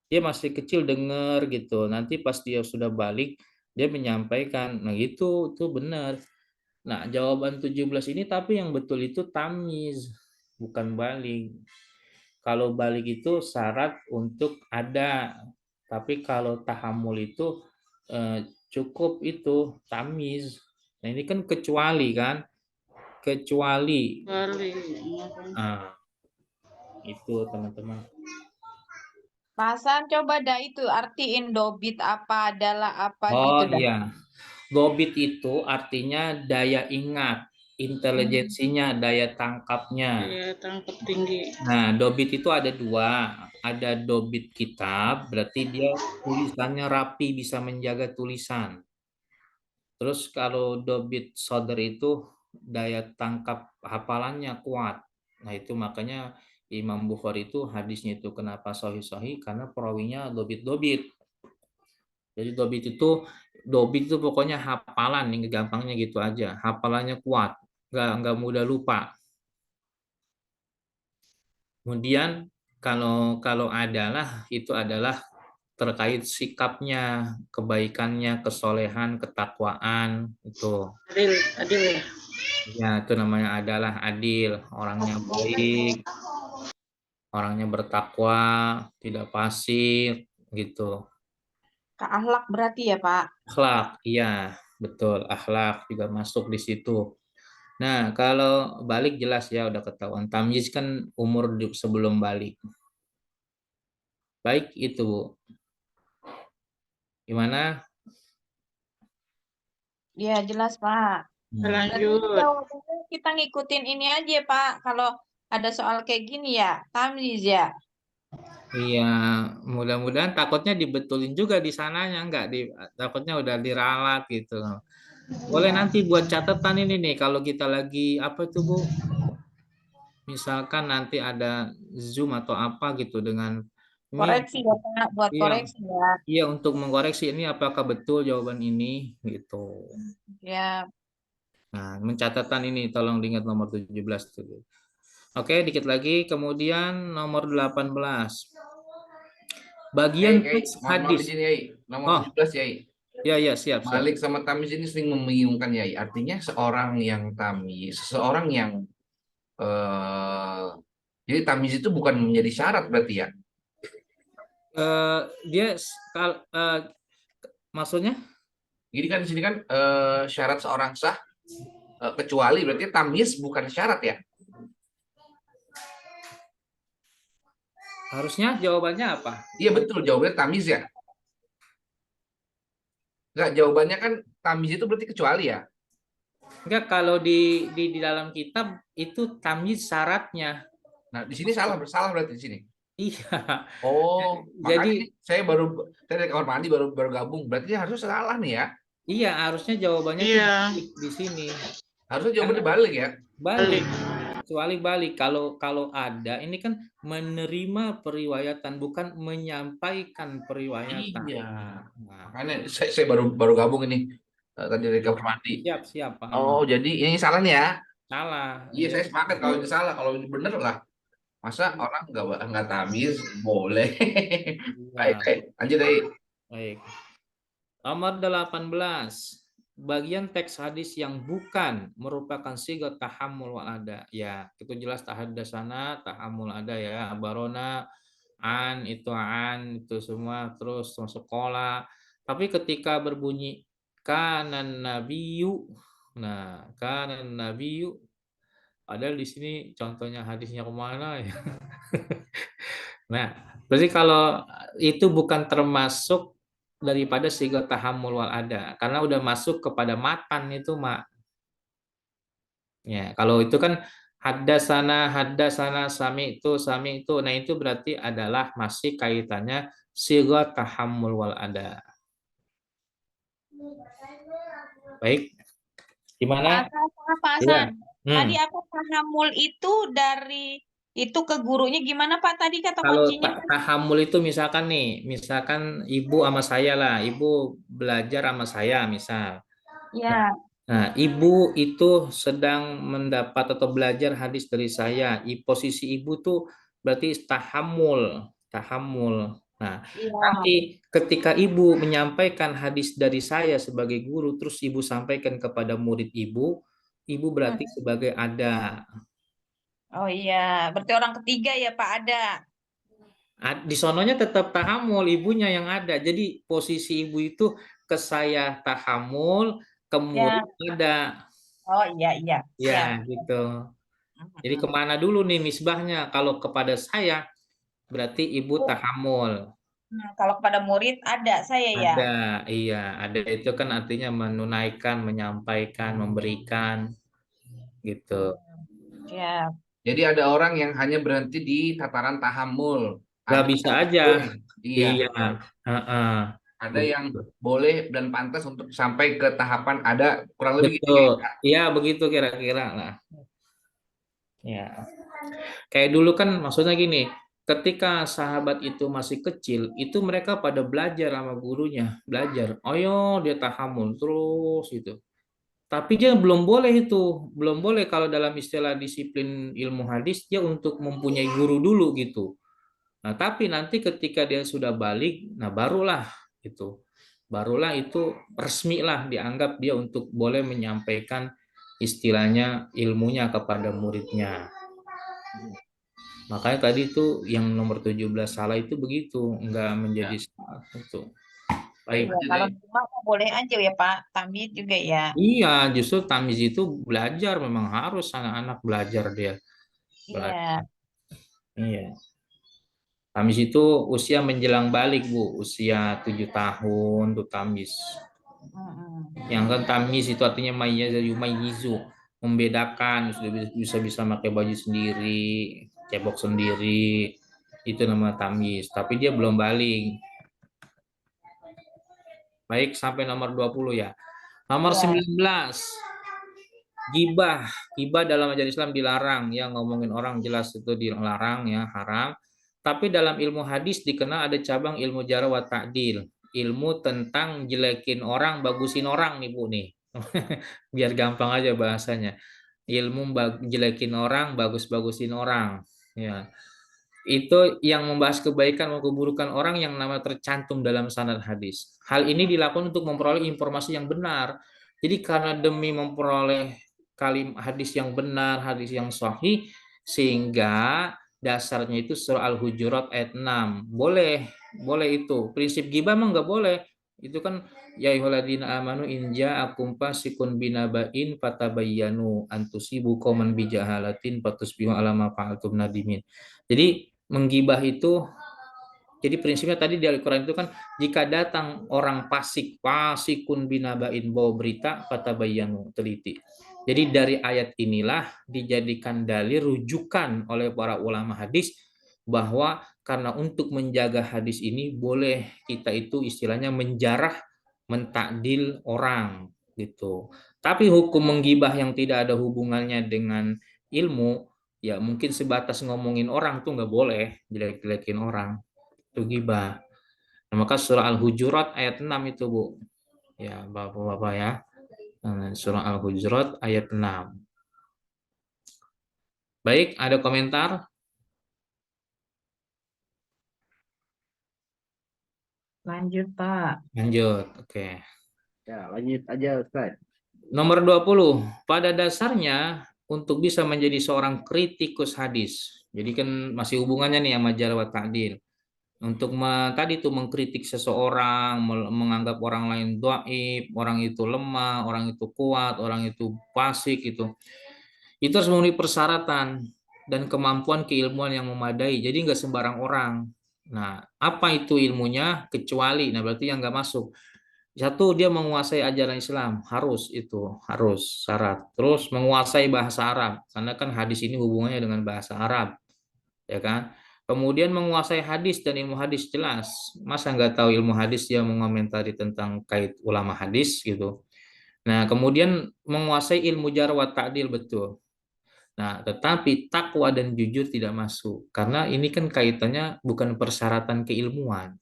Dia masih kecil dengar gitu. Nanti pas dia sudah balik, dia menyampaikan. Nah, itu benar. Nah, jawaban 17 ini tapi yang betul itu tamyiz, bukan balik. Kalau balik itu syarat untuk ada Tapi kalau tahammul itu cukup itu tamyiz. Nah, ini kan kecuali kan? Kecuali. Kali. Nah, itu teman-teman. Pak Hasan, coba dah itu artiin dobit apa adalah apa Oh gitu dah. iya. Dobit itu artinya daya ingat, intelijensinya, daya tangkapnya. Daya tangkap tinggi. Nah, dobit itu ada dua. Ada dobit kitab, berarti dia tulisannya rapi, bisa menjaga tulisan. Terus kalau dobit sodar itu daya tangkap hafalannya kuat. Nah, itu makanya Imam Bukhari itu hadisnya itu kenapa sahih-sahih, karena perawinya dobit-dobit. Jadi dobit itu pokoknya hafalan, yang gampangnya gitu aja. Hafalannya kuat, nggak mudah lupa. Kemudian kalau adalah itu adalah terkait sikapnya, kebaikannya, kesolehan, ketakwaan itu. Adil ya. Ya, itu namanya adalah adil, orangnya baik, orangnya bertakwa, tidak fasik gitu. Ke akhlak berarti ya, Pak. Akhlak, iya, betul. Akhlak juga masuk di situ. Nah, kalau balik jelas ya udah ketahuan. Tamyiz kan umur sebelum balik. Baik itu, Bu. Gimana? Iya, jelas, Pak. Berarti Lanjut. jawabannya kita ngikutin ini aja, Pak. Kalau ada soal kayak gini ya, tamyiz ya. Iya, mudah-mudahan takutnya dibetulin juga di sananya, enggak takutnya udah diralat gitu. Boleh nanti buat catatan ini nih kalau kita lagi apa itu Bu? Misalkan nanti ada Zoom atau apa gitu dengan ini Koreksi ya, Pak. Buat iya, koreksi ya. iya untuk mengkoreksi ini apakah betul jawaban ini gitu. Ya, Nah, mencatatan ini tolong diingat nomor 17 tuh. Oke, dikit lagi kemudian nomor 18. Bagian teks Mohon hadis. izin Yai. Nomor Oh, 17 Yai. ya ya siap. Malik sama tamyiz ini sering membingungkan Yai. Artinya seorang yang tamyiz, seseorang yang eh jadi tamyiz itu bukan menjadi syarat berarti ya. Dia maksudnya Jadi kan di sini kan syarat seorang sah kecuali berarti tamyiz bukan syarat ya. harusnya jawabannya apa? Iya betul jawabannya tamyiz ya. Enggak, jawabannya kan tamyiz itu berarti kecuali ya. Enggak, kalau di dalam kitab itu tamyiz syaratnya. Nah, di sini salah berarti di sini. Iya. Oh, makanya Jadi saya dari kamar mandi baru gabung. Berarti harusnya salah nih ya. iya, harusnya jawabannya itu Iya. di sini. Harusnya jawabannya balik ya. Balik. Kecuali balik. Kalau ada ini kan menerima periwayatan bukan menyampaikan periwayatan. Iya. Nah, Makanya saya baru gabung ini tadi dari kamar mandi. siap Pak Oh, Ahmad. jadi ini salah nih ya. Salah. Iya, saya sepakat kalau ini salah, kalau ini bener lah. Masa orang nggak tamyiz boleh. Baik, Iya. baik. Lanjut deh. Baik. Nomor 18. Bagian teks hadis yang bukan merupakan sigat tahammul wal ada. Ya, itu jelas tahaddatsana, tahammul ada ya. Barona, itu semua terus masuk kola. Tapi ketika berbunyi kanan nabiyyu. Nah, kanan nabiyyu padahal di sini contohnya hadisnya kemana ya? Nah, berarti kalau itu bukan termasuk daripada sigat tahammul wal ada, karena udah masuk kepada matan itu, Mak. Ya, kalau itu kan haddasana, sami itu, nah itu berarti adalah masih kaitannya sigat tahammul wal ada. Baik, gimana? Pak Iya. Hasan. Tadi apa tahammul itu dari itu ke gurunya gimana Pak tadi kata Kalau kuncinya? tahammul itu misalkan nih, misalkan ibu sama saya lah, ibu belajar sama saya misal. Ya, Nah, ibu itu sedang mendapat atau belajar hadis dari saya. Posisi ibu tuh berarti tahammul. Nah, iya. nanti ketika ibu menyampaikan hadis dari saya sebagai guru, terus ibu sampaikan kepada murid ibu berarti sebagai ada. Oh iya, berarti orang ketiga ya Pak ada. Di sononya tetap tahamul, ibunya yang ada. Jadi posisi ibu itu ke saya tahamul, ke Ya. murid ada. Oh iya iya. Ya, Ya. gitu. Jadi Mm-mm. kemana dulu nih misbahnya? Kalau kepada saya, berarti ibu Oh, tahamul. kalau kepada murid ada saya ya. Ada, iya. Ada itu kan artinya menunaikan, menyampaikan, memberikan, gitu. Ya. Jadi ada orang yang hanya berhenti di tataran tahammul. Nggak Ada bisa yang aja. belum. Iya. Iya. Heeh. Ada yang Begitu. boleh dan pantas untuk sampai ke tahapan ada kurang lebih gitu Betul. ya. Kak? Iya, begitu kira-kira lah. Ya. Kayak dulu kan maksudnya gini, ketika sahabat itu masih kecil, itu mereka pada belajar sama gurunya, belajar. Oh yo, dia tahammul terus itu. Tapi dia belum boleh itu, belum boleh kalau dalam istilah disiplin ilmu hadis dia untuk mempunyai guru dulu gitu. Nah, tapi nanti ketika dia sudah balik, nah barulah itu. Barulah itu resmi lah dianggap dia untuk boleh menyampaikan istilahnya ilmunya kepada muridnya. Makanya tadi itu yang nomor 17 salah itu begitu, enggak menjadi Ya. salah itu. Baik. Iya, kalau Jadi di rumah mah boleh aja ya Pak. Tamit juga ya. Iya, justru tamiz itu belajar memang harus anak-anak belajar dia. Belajar. Iya. Iya. Tamis itu usia menjelang balik, Bu. Usia 7 tahun tuh tamis. Mm-mm. Yang kan tamis itu artinya yumayizu, membedakan, sudah bisa bisa pakai baju sendiri, cebok sendiri. Itu nama tamis, tapi dia belum balik. Baik, sampai nomor 20 ya. Nomor Iya. 19, gibah. Gibah dalam ajaran Islam dilarang, ya ngomongin orang jelas itu dilarang ya, haram. Tapi dalam ilmu hadis dikenal ada cabang ilmu jarh wa ta'dil, ilmu tentang jelekin orang, bagusin orang nih Bu nih. Biar gampang aja bahasanya. Ilmu jelekin orang, bagus-bagusin orang. Ya. Itu yang membahas kebaikan maupun keburukan orang yang nama tercantum dalam sanad hadis. Hal ini dilakukan untuk memperoleh informasi yang benar. Jadi karena demi memperoleh hadis yang benar, hadis yang sahih, sehingga dasarnya itu surah Al-Hujurat ayat 6. Boleh, boleh itu. Prinsip ghibah emang nggak boleh. Itu kan ya ayyuhalladzina amanu in ja'akum fasiqun binaba'in fatabayyanu antusibu qauman bijahalatin fatusbihu ala ma fa'altum nadimin. Jadi menggibah itu, jadi prinsipnya tadi di Al-Quran itu kan jika datang orang fasikun binabain bawa berita fatabayyanu, teliti. Jadi dari ayat inilah dijadikan dalil rujukan oleh para ulama hadis bahwa karena untuk menjaga hadis ini boleh kita itu istilahnya menjarah, mentakdil orang gitu. Tapi hukum menggibah yang tidak ada hubungannya dengan ilmu, ya mungkin sebatas ngomongin orang tuh nggak boleh, jelek-jelekin orang itu gibah. Nah, maka surah Al-Hujurat ayat 6 itu Bu, ya Bapak-bapak ya. Surah Al-Hujurat ayat 6. Baik, ada komentar? Lanjut Pak. Lanjut, oke. Ya, lanjut aja Ustaz. Nomor 20, pada dasarnya untuk bisa menjadi seorang kritikus hadis, jadi kan masih hubungannya nih sama jarh wa ta'dil. Untuk tadi itu mengkritik seseorang, menganggap orang lain dhaif, orang itu lemah, orang itu kuat, orang itu fasik itu. Itu harus memenuhi persyaratan dan kemampuan keilmuan yang memadai. Jadi nggak sembarang orang. Nah, apa itu ilmunya? Kecuali, nah berarti yang nggak masuk. Satu, dia menguasai ajaran Islam, harus itu, harus syarat. Terus menguasai bahasa Arab, karena kan hadis ini hubungannya dengan bahasa Arab, ya kan? Kemudian menguasai hadis dan ilmu hadis jelas. Masa nggak tahu ilmu hadis dia mengomentari tentang kait ulama hadis gitu. Nah, kemudian menguasai ilmu jarh wa ta'dil betul. Nah, tetapi takwa dan jujur tidak masuk karena ini kan kaitannya bukan persyaratan keilmuan.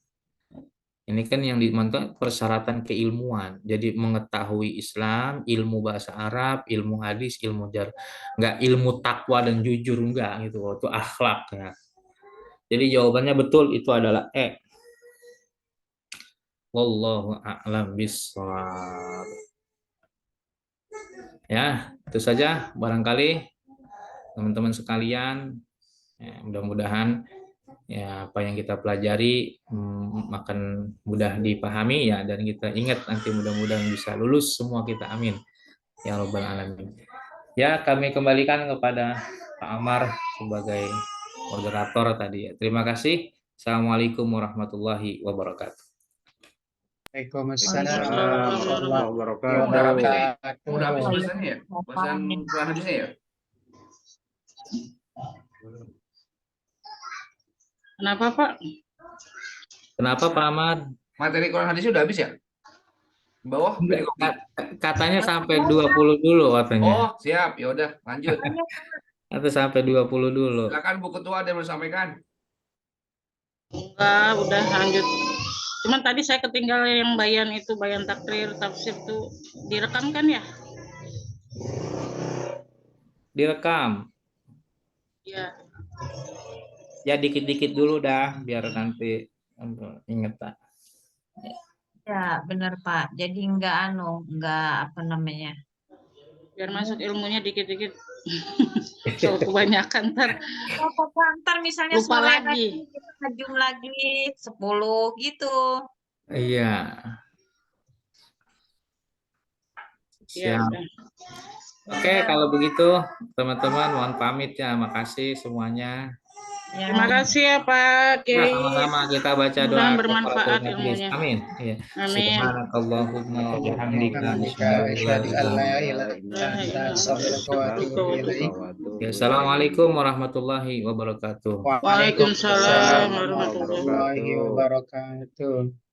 Ini kan yang dimantap persyaratan keilmuan. Jadi mengetahui Islam, ilmu bahasa Arab, ilmu hadis, ilmu jar. Enggak ilmu takwa dan jujur enggak gitu. Itu akhlak ya. Jadi jawabannya betul itu adalah E. Wallahu a'lam bishawab. Ya, itu saja barangkali teman-teman sekalian. Ya, mudah-mudahan ya apa yang kita pelajari akan mudah dipahami ya, dan kita ingat nanti mudah-mudahan bisa lulus semua kita, amin ya robbal alamin. Ya, kami kembalikan kepada Pak Amar sebagai moderator tadi ya. Terima kasih. Assalamualaikum warahmatullahi wabarakatuh. Waalaikumsalam Waalaikumsalam warahmatullahi Udah habis ya? wabarakatuh. Udah habis bahasannya ya? Bahasan Quran hadisnya ya? Kenapa Pak? Kenapa Pak Amar? Materi Quran hadisnya udah habis ya? Di bawah beli kopi. Katanya sampai 20 dulu katanya. Oh, siap. Ya udah, lanjut. Atau sampai 20 dulu. Silakan Bu Ketua ada yang mau disampaikan. Enggak, udah lanjut. Cuman tadi saya ketinggalan yang bayan itu, bayan takrir, tafsir tuh direkam kan ya? Direkam. Iya. Ya dikit-dikit dulu dah biar nanti inget Pak. Ya, benar Pak. Jadi enggak apa namanya. Biar masuk ilmunya dikit-dikit. Kalau kebanyakan ntar Ntar misalnya lupa sore lagi. kita ngajum lagi 10 gitu. Iya. Ya, Siap. udah. Oke, kalau begitu teman-teman mohon pamit ya. Makasih semuanya. Ya. Terima kasih ya Pak Ya, Kiai. sama-sama kita baca doa Mudah-mudahan bermanfaat kafaratul majlis. ilmunya. Amin. Ya. Amin. Subhanakallahumma wa bihamdika Alhamdulillah, asyhadu an la ilaha illa anta, astaghfiruka wa atubu ilaik. Ya, assalamualaikum warahmatullahi wabarakatuh. Waalaikumsalam warahmatullahi warahmatullahi wabarakatuh.